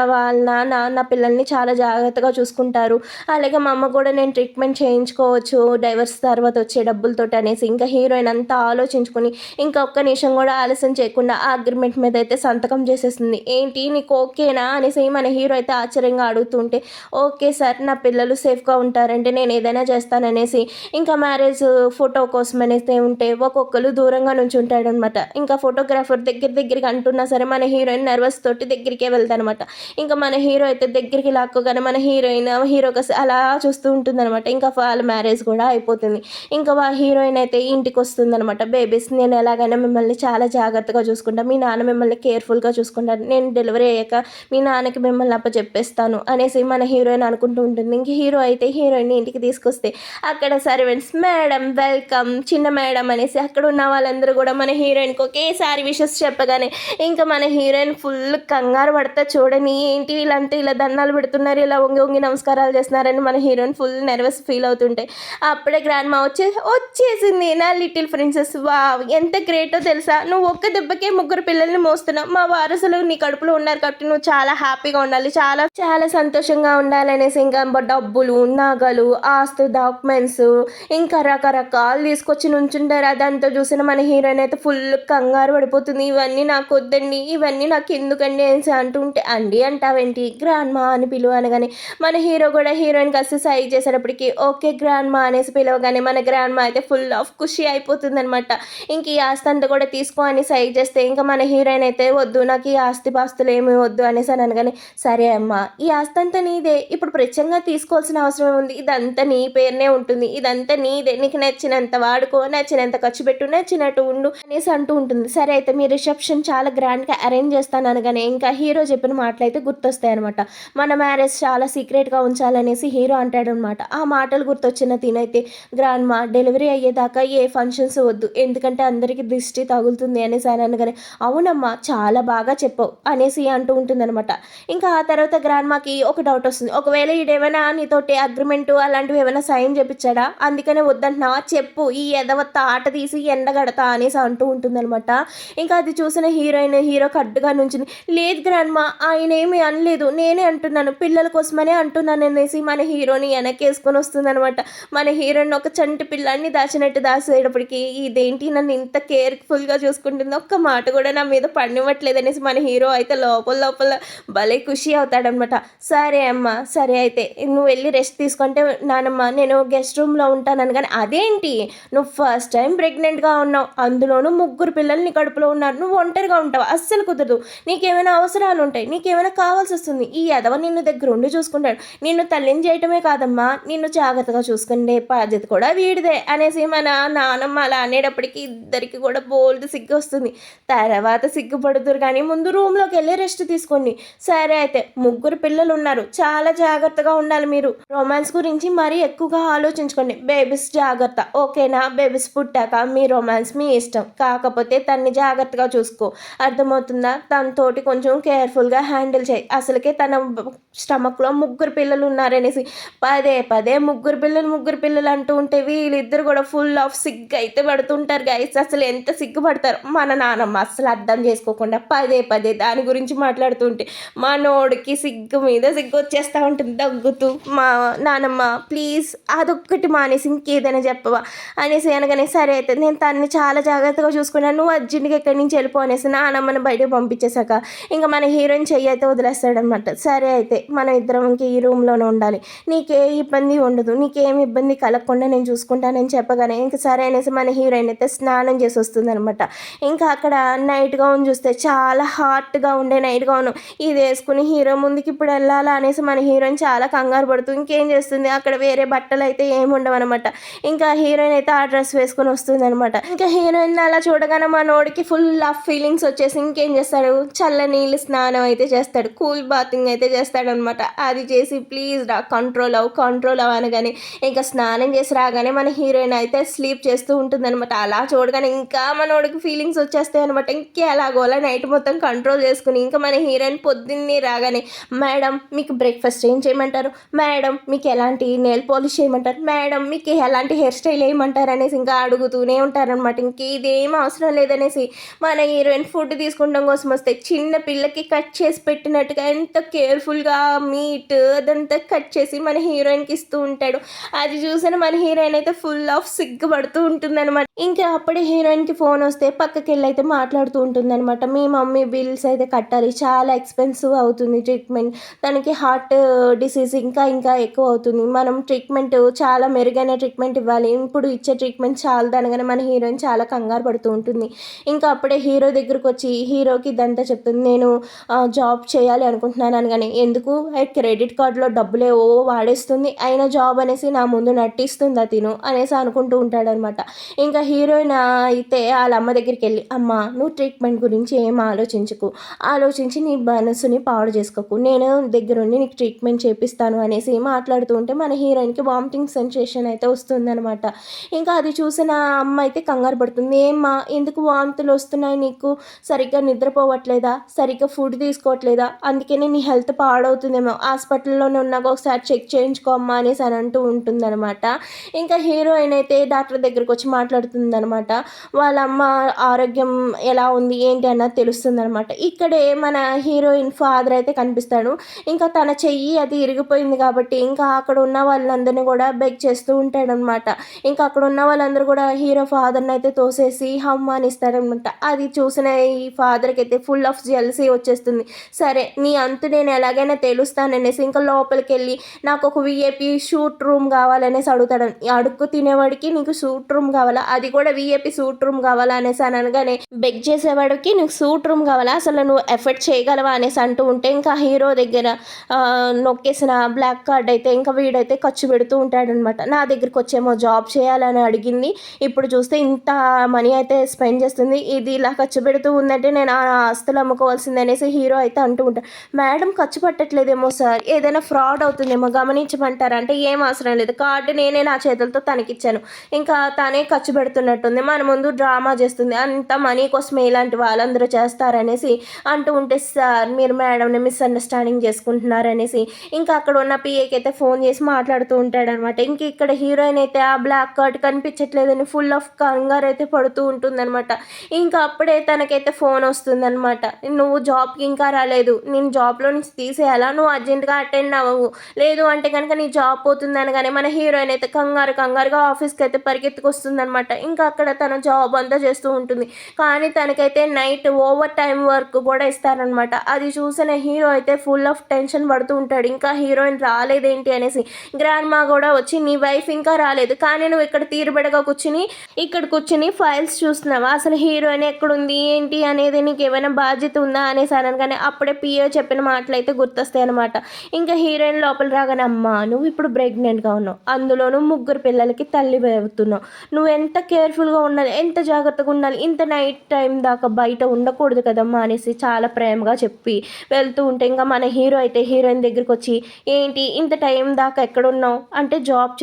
నాన్న నా పిల్లల్ని చాలా జాగ్రత్తగా చూసుకుంటారు, అలాగే మా అమ్మ కూడా నేను ట్రీట్మెంట్ చేయించుకోవచ్చు డైవర్స్ తర్వాత వచ్చే డబ్బులతోటి అనేసి ఇంకా హీరోయిన్ అంతా ఆలోచించుకుని ఇంకా ఒక్క నిమిషం కూడా ఆలస్యం చేయకుండా ఆ అగ్రిమెంట్ మీద అయితే సంతకం చేసేస్తుంది. ఏంటి నీకు ఓకేనా అనేసి మన హీరో అయితే ఆశ్చర్యంగా అడుగుతుంటే ఓకే సార్ నా పిల్లలు సేఫ్గా ఉంటారంటే నేను ఏదైనా చేస్తాననేసి ఇంకా మ్యారేజ్ ఫోటో కోసం అనేసి ఉంటే ఒక్కొక్కరు దూరంగా నుంచి ఉంటాడనమాట. ఇంకా ఫోటోగ్రాఫర్ దగ్గరికి అంటున్నా సరే మన హీరోయిన్ నర్వస్ తోటి దగ్గరికే వెళ్తానమాట. ఇంకా మన హీరో అయితే దగ్గరికి లాక్కోగానే మన హీరోకి అలా చూస్తూ ఉంటుందన్నమాట. ఇంకా వాళ్ళ మ్యారేజ్ కూడా అయిపోతుంది. ఇంకా హీరోయిన్ అయితే ఇంటికి వస్తుందన్నమాట. బేబీస్ నేను ఎలాగైనా మిమ్మల్ని చాలా జాగ్రత్తగా చూసుకుంటా, మీ నాన్న మిమ్మల్ని కేర్ఫుల్గా చూసుకుంటాను, నేను డెలివరీ అయ్యాక మీ నాన్నకి మిమ్మల్ని అప్పచెప్పేస్తాను అనేసి మన హీరోయిన్ అనుకుంటూ ఉంటుంది. ఇంక హీరో అయితే హీరోయిన్ని ఇంటికి తీసుకొస్తే అక్కడ సర్వెంట్స్ మేడం వెల్కమ్ చిన్న మేడం అనేసి అక్కడ ఉన్న వాళ్ళందరూ కూడా మన హీరోయిన్కి ఒకేసారి విషెస్ చెప్పగానే ఇంకా మన హీరోయిన్ ఫుల్ కంగారు పడతా చూడని ఏంటి వీళ్ళంతా ఇలా దండాలు పెడుతున్నారు, ఇలా వంగి వంగి నమస్కారాలు చేస్తున్నారని మన హీరోయిన్ ఫుల్ నర్వస్ ఫీల్ అవుతుంటే అప్పుడే గ్రాండ్ మా వచ్చేసింది నా లిటిల్ ప్రిన్సెస్, వా ఎంత గ్రేటో తెలుసా, నువ్వు ఒక్క దెబ్బకే ముగ్గురు పిల్లల్ని మోస్తున్నావు, మా వారసులు నీ కడుపులో ఉన్నారు కాబట్టి నువ్వు చాలా హ్యాపీగా ఉండాలి, చాలా చాలా సంతోషంగా ఉండాలనేసి ఇంకా డబ్బులు నగలు ఆస్తు డాక్యుమెంట్స్ ఇంకా రకరకాలు తీసుకొచ్చి నుంచుంటారు. అదంతా చూసిన మన హీరోయిన్ అయితే ఫుల్ కంగారు పడిపోతుంది. ఇవన్నీ నాకు వద్దండి, ఇవన్నీ నాకు ఎందుకండి అనేసి అంటుంటే అండి అంటావేంటి గ్రాండ్ మా అని పిలువ అనగానే మన హీరో కూడా హీరోయిన్ కాస్త సైజ్ చేసేటప్పటికి ఓకే గ్రాండ్ మా అనేసి పిలవగానే మన గ్రాండ్ మా అయితే ఫుల్ ఆఫ్ ఖుషి అయిపోతుంది అనమాట. ఇంక ఈ ఆస్తి అంతా కూడా తీసుకో అని సైజ్ చేస్తే ఇంకా మన హీరోయిన్ అయితే వద్దు నాకు ఈ ఆస్తి పాస్తులు ఏమీ వద్దు అనేసి అని అనగానే సరే అమ్మా ఈ ఆస్తి అంతా నీదే, ఇప్పుడు ప్రత్యేకంగా తీసుకోవాల్సిన అవసరం ఉంది, ఇదంతా నీ పేరునే ఉంటుంది, ఇదంతా నీదే, నీకు నచ్చినంత వాడుకో, నచ్చినంత ఖర్చు పెట్టు, నచ్చినట్టు ఉండు అనేసి అంటూ ఉంటుంది. సరే అయితే మీ రిసెప్షన్ చాలా గ్రాండ్గా అరేంజ్ చేస్తాను అనగానే ఇంకా హీరో చెప్పిన మాటలైతే గుర్తొస్తాయి అనమాట. మన మ్యారేజ్ చాలా సీక్రెట్‌గా ఉంచాలనేసి హీరో అంటాడనమాట. ఆ మాటలు గుర్తొచ్చిన తినైతే గ్రాండ్‌మా డెలివరీ అయ్యేదాకా ఏ ఫంక్షన్స్ వద్దు. ఎందుకంటే అందరికి దిష్టి తగులుతుంది అనేసి అని అనగానే, అవునమ్మా చాలా బాగా చెప్పావు అనేసి అంటూ ఉంటుందనమాట. ఇంకా ఆ తర్వాత గ్రాండ్‌మాకి ఒక డౌట్ వస్తుంది. ఒకవేళ ఈడేమైనా నీతోటి అగ్రీమెంటు అలాంటివి ఏమైనా సైన్ చేపిచ్చాడా? అందుకనే వద్దంటున్నావా? చెప్పు. ఈ ఎదవ తాట తీసి ఎండగడతా అనేసి అంటూ ఉంటుందనమాట. ఇంకా అది చూసిన హీరోకి అడ్డుగా నుంచుని, లేదు గ్రాండ్‌మా ఆయనేమి అనలేదు. నేనే అంటున్నాను. పిల్లల కోసమనే అంటున్నాననేసి మన హీరోని వెనక్కేసుకొని వస్తుందనమాట. మన హీరోయిన్ ఒక చంటి పిల్లాడిని దాచినట్టు దాచేటప్పటికి ఇదేంటి నన్ను ఇంత కేర్‌ఫుల్‌గా చూసుకుంటుంది. ఒక్క మాట కూడా నా మీద పడనివ్వట్లేదనేసి మన హీరో అయితే లోపల లోపల భలే ఖుషి అవుతాడనమాట. సరే అమ్మ, సరే అయితే నువ్వు వెళ్ళి రెస్ట్ తీసుకుంటే నానమ్మ నేను గెస్ట్ రూమ్‌లో ఉంటాననగానే, అదేంటి నువ్వు ఫస్ట్ టైం ప్రెగ్నెంట్‌గా ఉన్నావు. అందులోనూ ముగ్గురు పిల్లలు నీ కడుపులో ఉన్నారు. నువ్వు ఒంటరిగా ఉంటావా? అస్సలు కుదరదు. నీకేమైనా అవసరాలుంటాయి. నీకేమైనా కావాల్సొస్తుంది. ఈ ఎదవ నిన్ను దగ్గరుండి చూసుకుంటాడు. నిన్ను తల్లిని చేయటమే కాదమ్మా, నిన్ను జాగ్రత్తగా చూసుకునే బాధ్యత కూడా వీడిదే అనేసి మన నానమ్మ అలా అనేటప్పటికి ఇద్దరికి కూడా బోలెడు సిగ్గొస్తుంది. తర్వాత సిగ్గుపడుతురు కానీ ముందు రూమ్‌లోకి వెళ్ళి రెస్ట్ తీసుకోండి. సరే అయితే ముగ్గురు పిల్లలున్నారు. చాలా జాగ్రత్తగా ఉండాలి మీరు. రొమాన్స్ గురించి మరీ ఎక్కువగా ఆలోచించుకోండి. బేబీస్ జాగ్రత్త. ఓకేనా? బేబీస్ పుట్టాక మీ రొమాన్స్ మీ ఇష్టం. కాకపోతే తన్ని జాగ్రత్తగా చూసుకో. అర్థమవుతుందా? తనతోటి కొంచెం కేర్‌ఫుల్‌గా హ్యాండిల్ చేయి. అసలుకే తన స్టమక్‌లో ముగ్గురు పిల్లలు ఉన్నారనేసి పదే పదే ముగ్గురు పిల్లలు అంటూ ఉంటే వీళ్ళిద్దరు కూడా ఫుల్ ఆఫ్ సిగ్గైతే పడుతుంటారు గైస్. అసలు ఎంత సిగ్గుపడతారో. మన నానమ్మ అస్సలు అర్థం చేసుకోకుండా పదే పదే దాని గురించి మాట్లాడుతూ ఉంటే మనోడికి సిగ్గు మీద సిగ్గు వచ్చేస్తూ ఉంటుంది దగ్గుతూ. మా నానమ్మ ప్లీజ్ అదొక్కటి మానేసి ఇంకేదైనా చెప్పవా అనేసి అనగానే, సరే అయితే నేను తన్ని చాలా జాగ్రత్తగా చూసుకున్నాను. నువ్వు అర్జెంట్‌గా ఇక్కడి నుంచి వెళ్ళిపో అనేసి నానమ్మని బయటకు పంపించేశాక ఇంకా మన హీరోయిన్ చెయ్యి అయితే వదిలేస్తాడనమాట. సరే అయితే మనం ఇద్దరం ఇంక ఈ రూమ్‌లోనే ఉండాలి. నీకే ఇబ్బంది ఉండదు. నీకేమి ఇబ్బంది కలగకుండా నేను చూసుకుంటానని చెప్పగానే ఇంక సరే అనేసి మన హీరోయిన్ అయితే స్నానం చేసి వస్తుందనమాట. ఇంకా అక్కడ నైట్ గౌన్ చూస్తే చాలా హాట్‌గా ఉండే నైట్ గౌను ఇది వేసుకుని హీరో ముందుకి ఇప్పుడు వెళ్ళాలా అనేసి మన హీరోయిన్ చాలా కంగారు పడుతూ ఇంకేం చేస్తుంది, అక్కడ వేరే బట్టలు అయితే ఏమి ఉండవనమాట. ఇంకా హీరోయిన్ అయితే ఆ డ్రెస్ వేసుకొని వస్తుందనమాట. ఇంకా హీరోయిన్ అలా చూడగానే మనోడికి ఫుల్ ఆఫ్ ఫీలింగ్స్ వచ్చేసి ఇంకేం చేస్తాడు, చల్ల నీళ్ళు స్నానం అయితే చేస్తాడు. కూల్ బాతింగ్ అయితే చేస్తాడనమాట. అది చేసి ప్లీజ్ రా కంట్రోల్ అవ్వు అనగానే ఇంకా స్నానం చేసి రాగానే మన హీరోయిన్ అయితే స్లీప్ చేస్తూ ఉంటుందన్నమాట. అలా చూడగానే ఇంకా మనోడికి ఫీలింగ్స్ వచ్చేస్తాయి అనమాట. ఇంకే అలాగోలా నైట్ మొత్తం కంట్రోల్ చేసుకుని ఇంకా మన హీరోయిన్ పొద్దున్నే రాగానే, మేడం మీకు బ్రేక్ఫాస్ట్ ఏం చేయమంటారు, మేడం మీకు ఎలాంటి నెయిల్ పాలిష్ చేయమంటారు, మేడం మీకు ఎలాంటి హెయిర్ స్టైల్ వేయమంటారు అనేసి ఇంకా అడుగుతూనే ఉంటారనమాట. ఇంకేదేం అవసరం లేదనేసి మన హీరోయిన్ ఫుడ్ తీసుకుంటాం కోసం వస్తే చిన్న పిల్లకి కట్ చేసి పెట్టినట్టుగా ఎంత కేర్ఫుల్గా మీట్ అదంతా కట్ చేసి మన హీరోయిన్కి ఇస్తూ ఉంటాడు. అది చూసిన మన హీరోయిన్ అయితే ఫుల్ ఆఫ్ సిగ్గుపడుతూ ఉంటుందన్నమాట. ఇంకా అప్పుడే హీరోయిన్కి ఫోన్ వస్తే పక్కకి వెళ్ళి అయితే మాట్లాడుతూ ఉంటుందన్నమాట. మీ మమ్మీ బిల్స్ అయితే కట్టాలి, చాలా ఎక్స్పెన్సివ్ అవుతుంది ట్రీట్మెంట్, తనకి హార్ట్ డిసీజ్ ఇంకా ఎక్కువ అవుతుంది, మనం ట్రీట్మెంట్ చాలా మెరుగైన ట్రీట్మెంట్ ఇవ్వాలి, ఇప్పుడు ఇచ్చే ట్రీట్మెంట్ చాలదు అనగానే మన హీరోయిన్ చాలా కంగారు పడుతూ ఉంటుంది. ఇంకా అప్పుడే హీరో దగ్గరకు వచ్చి హీరోకి ఇదంతా చెప్తుంది. నేను జాబ్ చేయాలి అనుకుంటున్నాను అనగానే, ఎందుకు క్రెడిట్ కార్డులో డబ్బులేవో వాడేస్తుంది, అయినా జాబ్ అనేసి నా ముందు నటిస్తుందా తిను అనేసి అనుకుంటూ ఉంటాడనమాట. ఇంకా హీరోయిన్ అయితే వాళ్ళ అమ్మ దగ్గరికి వెళ్ళి, అమ్మ నువ్వు ట్రీట్మెంట్ గురించి ఏం ఆలోచించి నీ మనసుని పాడు చేసుకోకు, నేను దగ్గరుండి నీకు ట్రీట్మెంట్ చేపిస్తాను అనేసి మాట్లాడుతూ ఉంటే మన హీరోయిన్కి వామిటింగ్ సెన్సేషన్ అయితే వస్తుందనమాట. ఇంకా అది చూసిన అమ్మ అయితే కంగారు పడుతుంది. ఏమ్మా ఎందుకు వాంతులు వస్తున్నాయి నీకు, సరిగ్గా నిద్రపోవట్లేదా, సరిగ్గా ఫుడ్ తీసుకోవట్లేదా, అందుకనే నీ హెల్త్ పాడవుతుందేమో, హాస్పిటల్లోనే ఉన్నాక ఒకసారి చెక్ చేయించుకో అమ్మా అనేసి అని అంటూ ఉంటుందన్నమాట. ఇంకా హీరోయిన్ అయితే డాక్టర్ దగ్గరకు వచ్చి మాట్లాడుతుందనమాట. వాళ్ళ అమ్మ ఆరోగ్యం ఎలా ఉంది ఏంటి అన్నది తెలుస్తుందనమాట. ఇక్కడే మన హీరోయిన్ ఫాదర్ అయితే కనిపిస్తాడు. ఇంకా తన చెయ్యి అది ఇరిగిపోయింది కాబట్టి ఇంకా అక్కడ ఉన్న వాళ్ళందరినీ కూడా బెగ్ చేస్తూ ఉంటాడనమాట. ఇంకా అక్కడ ఉన్న వాళ్ళందరూ కూడా హీరో ఫాదర్ని అయితే తోసేసి అవమానిస్తారనమాట. అది చూసిన ఈ ఫాదర్కి అయితే ఫుల్ ఆఫ్ జెలసీ వచ్చేస్తుంది. సరే నీ అంతు నేను ఎలాగైనా తేలుస్తాననేసి ఇంకా లోపలికి వెళ్ళి నాకు ఒక విఐపి షూట్ రూమ్ కావాలనేసి అడుగుతాడు. అడుక్కు తినేవాడికి నీకు షూట్ రూమ్ కావాలా, అది కూడా విఐపి షూట్ రూమ్ కావాలా అనేసి అని అనగానే బెగ్ చేసేవాడికి నీకు షూట్ రూమ్ కావాలా, అసలు నువ్వు ఎఫర్ట్ చేయగలవా అనేసి అంటూ ఉంటే ఇంకా హీరో దగ్గర నొక్కేసిన బ్లాక్ కార్డ్ అయితే ఇంకా వీడైతే ఖర్చు పెడుతూ ఉంటాడనమాట. నా దగ్గరికి వచ్చేమో జాబ్ చేయాలని అడిగింది, ఇప్పుడు చూస్తే ఇంత మనీ అయితే స్పెండ్ చేస్తుంది, ఇది ఇలా ఖర్చు పెడుతూ ఉందంటే నేను ఆ ఆస్తులు అమ్ముకోవాల్సింది అనేసి హీరో అయితే అంటూ ఉంటాడు. మేడం ఖర్చు పట్టట్లేదేమో సార్, ఏదైనా ఫ్రాడ్ అవుతుందేమో గమనించమంటారా అంటే ఏం అవసరం లేదు, కార్డు నేనే నా చేతులతో తనకిచ్చాను, ఇంకా తనే ఖర్చు పెడుతున్నట్టుంది, మన ముందు డ్రామా చేస్తుంది, అంత మనీ కోసమే ఇలాంటి వాళ్ళందరూ చేస్తారనేసి అంటూ ఉంటే సార్ మీరు మేడంని మిస్అండర్స్టాండింగ్ చేసుకుంటున్నారనేసి ఇంకా అక్కడ ఉన్న పిఏకి అయితే ఫోన్ చేసి మాట్లాడుతూ ఉంటాడనమాట. ఇంక ఇక్కడ హీరోయిన్ అయితే ఆ బ్లాక్ కార్డ్ కనిపించట్లేదని ఫుల్ ఆఫ్ కంగారు అయితే పడుతూ ఉంటుందన్నమాట. ఇంకా అప్పుడే తనకైతే ఫోన్ వస్తుందన్నమాట. నువ్వు జాబ్కి ఇంకా రాలేదు, నేను జాబ్లో నుంచి తీసేయాలా, నువ్వు అర్జెంటుగా అటెండ్ అవ్వవు, లేదు అంటే కనుక నీ జాబ్ పోతుంది అనగానే మన హీరోయిన్ అయితే కంగారుగా ఆఫీస్కి అయితే పరిగెత్తుకొస్తుందన్నమాట. ఇంకా అక్కడ తన జాబ్ అంతా చేస్తూ ఉంటుంది, కానీ తనకైతే నైట్ ఓవర్ టైం వర్క్ కూడా ఇస్తారనమాట. అది చూసిన హీరో అయితే ఫుల్ ఆఫ్ టెన్షన్ పడుతూ ఉంటాడు, ఇంకా హీరోయిన్ రాలేదేంటి అనేసి. గ్రాండ్ మా కూడా వచ్చి నీ వైఫ్ ఇంకా రాలేదు, కానీ నువ్వు ఇక్కడ తీరుబెడగా కూర్చుని ఫైల్స్ చూస్తున్నావా, అసలు హీరోయిన్ ఎక్కడుంది ఏంటి అనేది నీకు ఏమైనా బాధ్యత ఉందా అనేసి అనగానే అప్పుడే పిఏ చెప్పిన మాటలు అయితే గుర్తొస్తాయి అనమాట. ఇంకా హీరోయిన్ లోపల రాగానే అమ్మా నువ్వు ఇప్పుడు ప్రెగ్నెంట్గా ఉన్నావు, అందులోనూ 3 పిల్లలకి తల్లి అవుతున్నావు, నువ్వు ఎంత కేర్ఫుల్గా ఉండాలి, ఎంత జాగ్రత్తగా ఉండాలి, ఇంత నైట్ టైం దాకా బయట ఉండకూడదు కదమ్మా అనేసి చాలా ప్రేమగా చెప్పి వెళ్తూ ఉంటే ఇంకా మన హీరో అయితే హీరోయిన్ దగ్గరికి వచ్చి ఏంటి ఇంత టైం దాకా ఎక్కడున్నావు అంటే జాబ్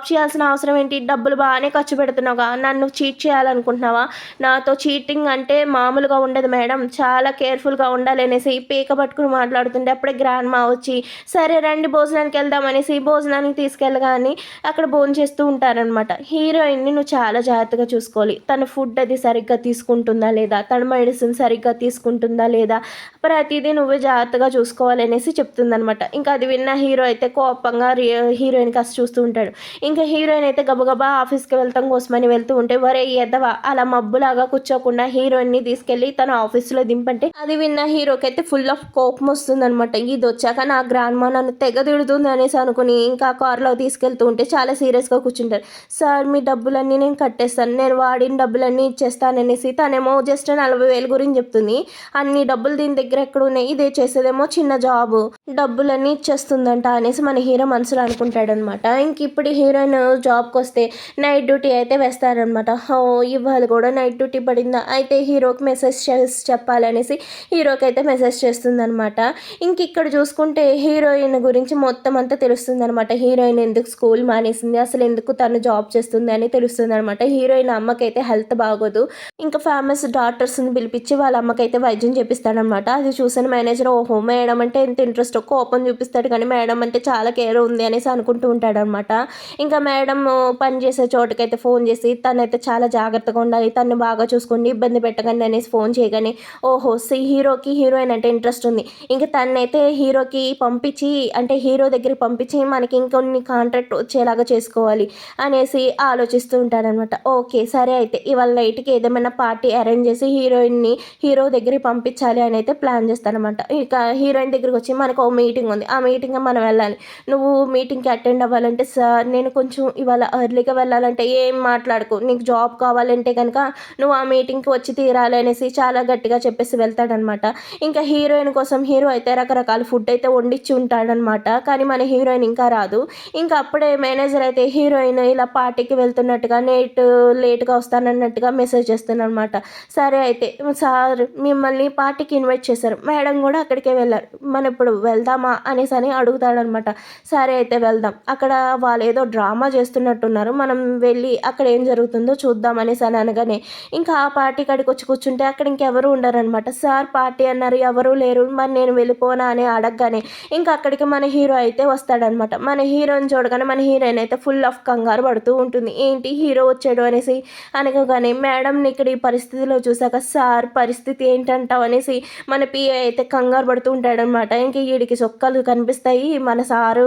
చేయాల్సిన అవసరం ఏంటి, డబ్బులు బాగానే ఖర్చు పెడుతున్నావుగా, నన్ను చీట్ చేయాలనుకుంటున్నావా, నాతో చీటింగ్ అంటే మామూలుగా ఉండదు మేడం, చాలా కేర్ఫుల్గా ఉండాలి అనేసి పీక పట్టుకుని మాట్లాడుతుంటే అప్పుడే గ్రాండ్ మా వచ్చి సరే రండి భోజనానికి వెళ్దాం అనేసి భోజనానికి తీసుకెళ్ళగాని అక్కడ భోజనం చేస్తూ ఉంటారనమాట. హీరోయిన్ని నువ్వు చాలా జాగ్రత్తగా చూసుకోవాలి, తన ఫుడ్ అది సరిగ్గా తీసుకుంటుందా లేదా, తన మెడిసిన్ సరిగ్గా తీసుకుంటుందా లేదా, ప్రతిదీ నువ్వే జాగ్రత్తగా చూసుకోవాలి అనేసి చెప్తుందనమాట. ఇంకా అది విన్న హీరో అయితే కోపంగా హీరోయిన్ కాస్త చూస్తూ ఉంటాడు. ఇంకా హీరోయిన్ అయితే గబగబా ఆఫీస్కి వెళ్తాం కోసమని వెళ్తూ ఉంటే వరే ఎదవా అలా మబ్బులాగా కూర్చోకుండా హీరోయిన్ని తీసుకెళ్ళి తన ఆఫీస్లో దింపంటే అది విన్న హీరోకి అయితే ఫుల్ ఆఫ్ కోపం వస్తుందనమాట. ఇది వచ్చాక నా గ్రాండ్ మా నన్ను తెగ తిడుతుంది అనేసి అనుకుని ఇంకా కార్లో తీసుకెళ్తూ ఉంటే చాలా సీరియస్గా కూర్చుంటారు. సార్ మీ డబ్బులన్నీ నేను కట్టేస్తాను, నేను వాడిన డబ్బులన్నీ ఇచ్చేస్తాను అనేసి తనేమో జస్ట్ 40,000 గురించి చెప్తుంది, అన్ని డబ్బులు దీని దగ్గర ఎక్కడ ఉన్నాయి, ఇదే చేసేదేమో చిన్న జాబు, డబ్బులన్నీ ఇచ్చేస్తుందంట అనేసి మన హీరో మనసులో అనుకుంటాడనమాట. ఇంక ఇప్పుడు హీరోయిన్ జాబ్కి వస్తే నైట్ డ్యూటీ అయితే వేస్తారనమాట. ఇవాళ కూడా నైట్ డ్యూటీ పడిందా, అయితే హీరోకి మెసేజ్ చేసి చెప్పాలనేసి హీరోకి అయితే మెసేజ్ చేస్తుందనమాట. ఇంక ఇక్కడ చూసుకుంటే హీరోయిన్ గురించి మొత్తం అంతా తెలుస్తుంది అనమాట. హీరోయిన్ ఎందుకు స్కూల్ మానేసింది, అసలు ఎందుకు తను జాబ్ చేస్తుంది అని తెలుస్తుంది అనమాట. హీరోయిన్ అమ్మకైతే హెల్త్ బాగోదు, ఇంకా ఫేమస్ డాక్టర్స్ని పిలిపించి వాళ్ళ అమ్మకైతే వైద్యం చేపిస్తాడనమాట. అది చూసిన మేనేజర్ ఓహో మేడం అంటే ఎంత ఇంట్రెస్ట్, కోపం చూపిస్తాడు కానీ మేడం అంటే చాలా కేర్ ఉంది అనేసి అనుకుంటూ ఉంటాడనమాట. ఇంకా మేడం పనిచేసే చోటుకైతే ఫోన్ చేసి తనైతే చాలా జాగ్రత్తగా ఉండాలి, తను బాగా చూసుకోండి, ఇబ్బంది పెట్టకండి అనేసి ఫోన్ చేయగానే ఓహో హీరోకి హీరోయిన్ అంటే ఇంట్రెస్ట్ ఉంది, ఇంకా తనైతే హీరోకి పంపించి అంటే హీరో దగ్గరికి పంపించి మనకి ఇంకొన్ని కాంట్రాక్ట్ వచ్చేలాగా చేసుకోవాలి అనేసి ఆలోచిస్తూ ఉంటాడనమాట. ఓకే సరే అయితే ఇవాళ నైట్కి ఏదేమైనా పార్టీ అరేంజ్ చేసి హీరోయిన్ని హీరో దగ్గరికి పంపించాలి అని అయితే ప్లాన్ చేస్తానమాట. ఇక హీరోయిన్ దగ్గరికి వచ్చి మనకు ఓ మీటింగ్ ఉంది, ఆ మీటింగ్ మనం వెళ్ళాలి, నువ్వు మీటింగ్కి అటెండ్ అవ్వాలంటే సార్ నేను కొంచెం ఇవాళ ఎర్లీగా వెళ్ళాలంటే ఏం మాట్లాడుకో, నీకు జాబ్ కావాలంటే కనుక నువ్వు ఆ మీటింగ్కి వచ్చి తీరాలి అనేసి చాలా గట్టిగా చెప్పేసి వెళ్తాడనమాట. ఇంకా హీరోయిన్ కోసం హీరో అయితే రకరకాల ఫుడ్ అయితే వండించి ఉంటాడనమాట, కానీ మన హీరోయిన్ ఇంకా రాదు. ఇంకా అప్పుడే మేనేజర్ అయితే హీరోయిన్ ఇలా పార్టీకి వెళ్తున్నట్టుగా లేట్గా వస్తానన్నట్టుగా మెసేజ్ చేస్తున్నానమాట. సరే అయితే సార్ మిమ్మల్ని పార్టీకి ఇన్వైట్ చేశారు, మేడం కూడా అక్కడికే వెళ్ళారు, మనం ఇప్పుడు వెళ్దామా అనేసి అని అడుగుతాడనమాట. సరే అయితే వెళ్దాం, అక్కడ వాళ్ళు ఏదో డ్రామా చేస్తున్నట్టున్నారు, మనం వెళ్ళి అక్కడ ఏం జరుగుతుందో చూద్దాం అనేసి అని అనగానే ఇంకా ఆ పార్టీ కాడికి వచ్చి కూర్చుంటే అక్కడ ఇంకెవరు ఉండరనమాట. సార్ పార్టీ అన్నారు ఎవరు లేరు, మరి నేను వెళ్ళిపోనా అని అడగగానే ఇంకా అక్కడికి మన హీరో అయితే వస్తాడనమాట. మన హీరోని చూడగానే మన హీరోయిన్ అయితే ఫుల్ ఆఫ్ కంగారు పడుతూ ఉంటుంది, ఏంటి హీరో వచ్చాడు అనేసి అనగానే మేడంని ఇక్కడ ఈ పరిస్థితిలో చూసాక సార్ పరిస్థితి ఏంటంటావు అనేసి మన పిఏ అయితే కంగారు పడుతూ ఉంటాడనమాట. ఇంక వీడికి చొక్కాలు కనిపిస్తాయి, మన సారు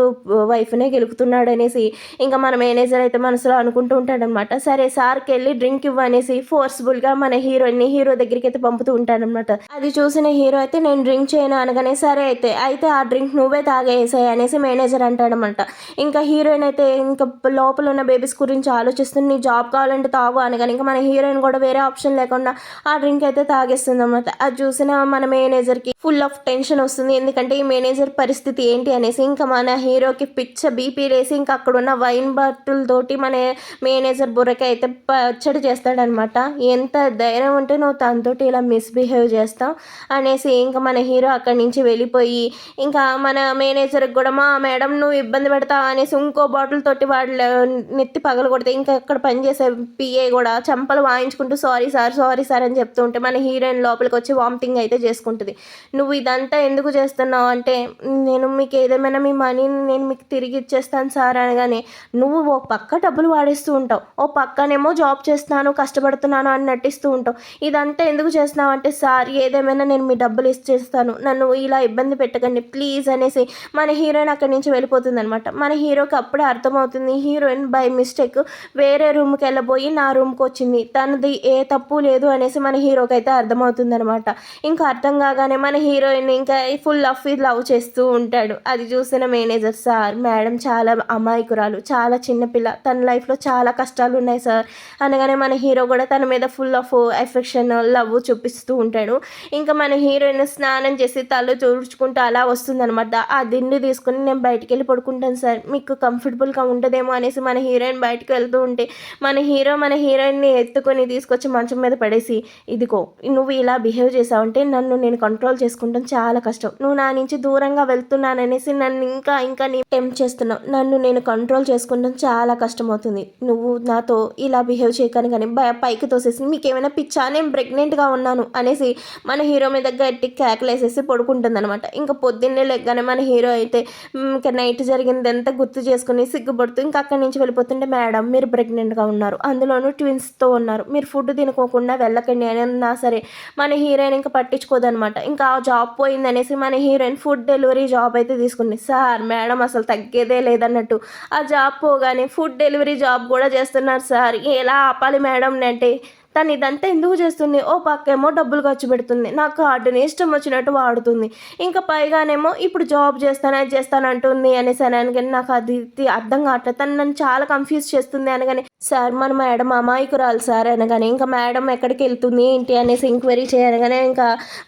వైఫ్నే గెలుపుతున్నాడు అనేసి ఇంకా మన మేనేజర్ అయితే మనసులో అనుకుంటూ ఉంటాడనమాట. సరే సార్కి వెళ్ళి డ్రింక్ ఇవ్వనేసి ఫోర్స్ఫుల్గా మన హీరోయిన్ని హీరో దగ్గరికి అయితే పంపుతూ ఉంటాడనమాట. అది చూసిన హీరో అయితే నేను డ్రింక్ చేయను అనగానే అనగానే సరే అయితే ఆ డ్రింక్ నువ్వే తాగేసాయి అనేసి మేనేజర్ అంటాడనమాట. ఇంకా హీరోయిన్ అయితే ఇంకా లోపల ఉన్న బేబీస్ గురించి ఆలోచిస్తుంది. నీ జాబ్ కావాలంటే తాగు అనగానే ఇంకా మన హీరోయిన్ కూడా వేరే ఆప్షన్ లేకుండా ఆ డ్రింక్ అయితే తాగేస్తుంది అనమాట. అది చూసిన మన మేనేజర్కి ఫుల్ ఆఫ్ టెన్షన్ వస్తుంది. ఎందుకంటే ఈ మేనేజర్ పరిస్థితి ఏంటి అనేసి ఇంకా మన హీరోకి పిచ్చ బీపీ లేసి ఇంకా అక్కడ ఉన్న వైన్ బాటిల్ తోటి మన మేనేజర్ బుర్రకి అయితే పచ్చడి చేస్తాడనమాట. ఎంత ధైర్యం ఉంటే నువ్వు తనతోటి ఇలా మిస్బిహేవ్ చేస్తావు అనేసి ఇంకా మన హీరో అక్కడి నుంచి వెళ్ళిపోయి ఇంకా మన మేనేజర్కి కూడా మా మేడం నువ్వు ఇబ్బంది పెడతావు అనేసి ఇంకో బాటిల్ తోటి వాళ్ళ నెత్తి పగలు కొడితే ఇంకా అక్కడ పనిచేసే పిఏ కూడా చంపలు వాయించుకుంటూ సారీ సార్ అని చెప్తూ ఉంటే మన హీరోయిన్ లోపలికి వచ్చి వామిటింగ్ అయితే చేసుకుంటుంది. నువ్వు ఇదంతా ఎందుకు చేస్తున్నావు అంటే నేను మీకు ఏదేమైనా మీ మనీని నేను మీకు తిరిగి ఇచ్చేస్తాను సార్ అనగానే నువ్వు ఓ పక్క డబ్బులు వాడేస్తూ ఉంటావు, ఓ పక్కనేమో జాబ్ చేస్తున్నాను కష్టపడుతున్నాను అని నటిస్తూ ఉంటావు. ఇదంతా ఎందుకు చేస్తున్నావు అంటే సార్ ఏదేమైనా నేను మీ డబ్బులు ఇచ్చేస్తాను, నన్ను ఇలా ఇబ్బంది పెట్టకండి ప్లీజ్ అనేసి మన హీరోయిన్ అక్కడి నుంచి వెళ్ళిపోతుంది అనమాట. మన హీరోకి అప్పుడే అర్థమవుతుంది హీరోయిన్ బై మిస్టేక్ వేరే రూమ్కి వెళ్ళబోయి నా రూమ్కి వచ్చింది, తనది ఏ తప్పు లేదు అనేసి మన హీరోకి అయితే అర్థమవుతుంది అనమాట. ఇంకా అర్థం కాగానే మన హీరోయిన్ ఇంకా ఫుల్ ఆఫ్ లవ్ చేస్తూ ఉంటాడు. అది చూసిన మేనేజర్ సార్ మేడం చాలా అమాయకురాలు, చాలా చిన్నపిల్ల, తన లైఫ్లో చాలా కష్టాలు ఉన్నాయి సార్ అనగానే మన హీరో కూడా తన మీద ఫుల్ ఆఫ్ ఎఫెక్షన్ లవ్ చూపిస్తూ ఉంటాడు. ఇంకా మన హీరోయిన్ స్నానం చేసి తల చూడ్చుకుంటూ అలా వస్తుందనమాట. ఆ దిండు తీసుకుని నేను బయటికి వెళ్ళి పడుకుంటాను సార్ మీకు కంఫర్టబుల్గా ఉండదేమో అనేసి మన హీరోయిన్ బయటకు వెళ్తూ ఉంటే మన హీరో మన హీరోయిన్ని ఎత్తుకొని తీసుకొచ్చి మంచం మీద పడేసి ఇదిగో నువ్వు ఇలా బిహేవ్ చేసావంటే నన్ను నేను కంట్రోల్ చేసుకుంటాం చాలా కష్టం, నువ్వు నా నుంచి దూరంగా వెళ్తున్నాననేసి నన్ను ఇంకా నీ టెంప్ట్ చేస్తున్నావు, నన్ను నేను కంట్రోల్ చేసుకుంటాం చాలా కష్టం అవుతుంది, నువ్వు నాతో ఇలా బిహేవ్ చేయకని కానీ పైకి తోసేసి మీకు ఏమైనా పిచ్చా నేను ప్రెగ్నెంట్గా ఉన్నాను అనేసి మన హీరో మీద గట్టి కేకలేసేసి పడుకుంటుంది అనమాట. ఇంకా పొద్దున్నే లెగ్గానే మన హీరో అయితే ఇంకా నైట్ జరిగింది అంతా గుర్తు చేసుకుని సిగ్గుపడుతూ ఇంకా అక్కడి నుంచి వెళ్ళిపోతుంటే మేడం మీరు ప్రెగ్నెంట్గా ఉన్నారు, అందులోనూ ట్విన్స్తో ఉన్నారు, మీరు ఫుడ్ తినుకోకుండా వెళ్ళకండి అని అన్నా సరే మన హీరోయిన్ ఇంకా పట్టించుకోదనమాట. ఇంకా ఆ జాబ్ పోయిందనేసి మన హీరోయిన్ ఫుడ్ డెలివరీ జాబ్ అయితే తీసుకుంది. సార్ మేడం అసలు తగ్గేదే లేదన్నట్టు ఆ జాబ్ పోగానే ఫుడ్ డెలివరీ జాబ్ కూడా చేస్తున్నారు సార్, ఎలా ఆపాలి మేడం అంటే తను ఇదంతా ఎందుకు చేస్తుంది, ఓ పక్కేమో డబ్బులు ఖర్చు పెడుతుంది, నా కార్డుని ఇష్టం వచ్చినట్టు వాడుతుంది, ఇంకా పైగానేమో ఇప్పుడు జాబ్ చేస్తాను అంటుంది అనేసి అనగానే నాకు అది అర్థం కావట్లేదు, తను నన్ను చాలా కన్ఫ్యూజ్ చేస్తుంది అనగానే సార్ మన మేడం అమాయకురాలు సార్ అనగానే ఇంకా మేడం ఎక్కడికి వెళ్తుంది ఏంటి అనేసి ఎంక్వైరీ చేయగానే ఇంకా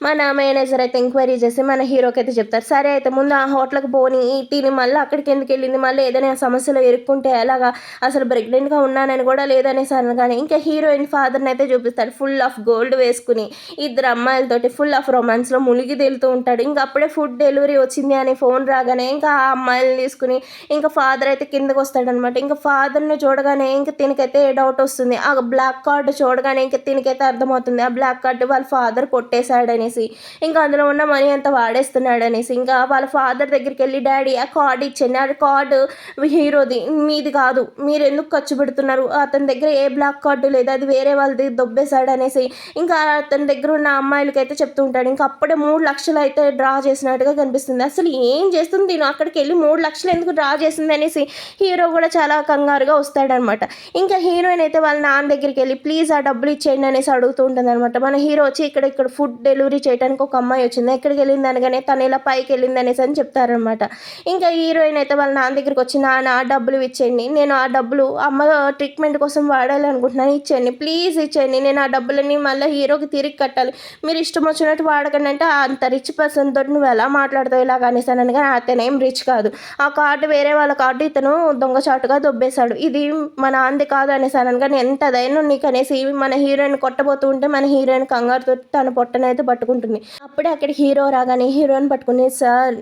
మన మేనేజర్ అయితే ఎంక్వైరీ చేసి మన హీరోకి అయితే చెప్తారు. సరే అయితే ముందు ఆ హోటల్కి పోని తిని మళ్ళీ అక్కడికి ఎందుకు వెళ్ళింది, మళ్ళీ ఏదైనా సమస్యలు ఎరుక్కుంటే ఎలాగా, అసలు ప్రెగ్నెంట్గా ఉన్నానని కూడా లేదనేసి అనగానే ఇంకా హీరోయిన్ ఫాదర్ని అయితే చూపిస్తాడు ఫుల్ ఆఫ్ గోల్డ్ వేసుకుని ఇద్దరు అమ్మాయిలతోటి ఫుల్ ఆఫ్ రొమాన్స్లో మునిగి తేలుతూ ఉంటాడు. ఇంకా అప్పుడే ఫుడ్ డెలివరీ వచ్చింది అని ఫోన్ రాగానే ఇంకా ఆ అమ్మాయిని తీసుకుని ఇంకా ఫాదర్ అయితే కిందకు వస్తాడనమాట. ఇంకా ఫాదర్ని చూడగానే ఇంకా తినకైతే డౌట్ వస్తుంది, ఆ బ్లాక్ కార్డు చూడగానే ఇంకా తినకైతే అర్థమవుతుంది ఆ బ్లాక్ కార్డు వాళ్ళ ఫాదర్ కొట్టేశాడనేసి, ఇంకా అందులో ఉన్న మనీ అంతా వాడేస్తున్నాడు అనేసి. ఇంకా వాళ్ళ ఫాదర్ దగ్గరికి వెళ్ళి డాడీ ఆ కార్డు ఇచ్చింది, ఆ కార్డు హీరోది మీది కాదు, మీరు ఎందుకు ఖర్చు పెడుతున్నారు, అతని దగ్గర ఏ బ్లాక్ కార్డు లేదు, అది వేరే వాళ్ళది దొబ్బేశాడు అనేసి ఇంకా అతని దగ్గర ఉన్న అమ్మాయిలకి అయితే చెప్తూ ఉంటాడు. ఇంకా అప్పుడే 3 లక్షలు అయితే డ్రా చేసినట్టుగా కనిపిస్తుంది. అసలు ఏం చేస్తుంది నేను అక్కడికి వెళ్ళి 3 లక్షలు ఎందుకు డ్రా చేసింది అనేసి హీరో కూడా చాలా కంగారుగా వస్తాడనమాట. ఇంకా హీరోయిన్ అయితే వాళ్ళ నాన్న దగ్గరికి వెళ్ళి ప్లీజ్ ఆ డబ్బులు ఇచ్చేయండి అనేసి అడుగుతూ ఉంటుంది అనమాట. మన హీరో వచ్చి ఇక్కడ ఫుడ్ డెలివరీ చేయడానికి ఒక అమ్మాయి వచ్చింది, ఎక్కడికి వెళ్ళింది అనగానే తను ఇలా పైకి వెళ్ళింది అనేసి అని చెప్తారనమాట. ఇంకా హీరోయిన్ అయితే వాళ్ళ నాన్న దగ్గరికి వచ్చి నాన్న ఆ డబ్బులు ఇచ్చేయండి, నేను ఆ డబ్బులు అమ్మ ట్రీట్మెంట్ కోసం వాడాలి అనుకుంటున్నాను, ఇచ్చేయండి ప్లీజ్ ఇచ్చేయండి, నేను ఆ డబ్బులని మళ్ళీ హీరోకి తిరిగి కట్టాలి, మీరు ఇష్టం వచ్చినట్టు వాడకండి అంటే అంత రిచ్ పర్సన్ తోటి నువ్వు ఎలా మాట్లాడతావు ఇలా అనేసాను. కానీ అతను ఏం రిచ్ కాదు, ఆ కార్డు వేరే వాళ్ళ కార్డు ఇతను దొంగచాటుగా దొబ్బేశాడు, ఇది మన ఆంది కాదు అనేసాను. కానీ ఎంత ధైర్యం నీకు అనేసి మన హీరోయిన్ కొట్టబోతూ ఉంటే మన హీరోయిన్ కంగారుతో తన పొట్టనైతే పట్టుకుంటుంది. అప్పుడే అక్కడ హీరో రాగానే హీరోయిన్ పట్టుకుని సార్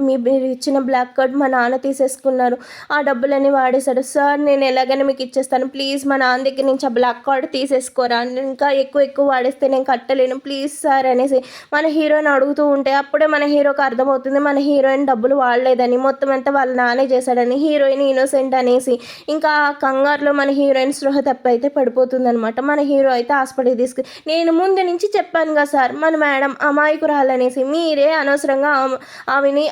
మీరు ఇచ్చిన బ్లాక్ కార్డ్ మా నాన్న తీసేసుకున్నారు, ఆ డబ్బులన్నీ వాడేశాడు సార్, నేను ఎలాగైనా మీకు ఇచ్చేస్తాను ప్లీజ్ మా నాన్న దగ్గర నుంచి ఆ బ్లాక్ కార్డ్ తీసేసుకోరా, ఇంకా ఎక్కువ వాడేస్తే నేను కట్టలేను ప్లీజ్ సార్ అనేసి మన హీరోయిన్ అడుగుతూ ఉంటే అప్పుడే మన హీరోకి అర్థమవుతుంది మన హీరోయిన్ డబ్బులు వాడలేదని, మొత్తం అంతా వాళ్ళ నానే చేశాడని, హీరోయిన్ ఇన్నోసెంట్ అనేసి. ఇంకా కంగారులో మన హీరోయిన్ స్పృహ తప్పి అయితే పడిపోతుంది అనమాట. మన హీరో అయితే హాస్పిటల్ నేను ముందు నుంచి చెప్పాను కదా సార్ మన మేడం అమాయకురాలనేసి, మీరే అనవసరంగా ఆమెని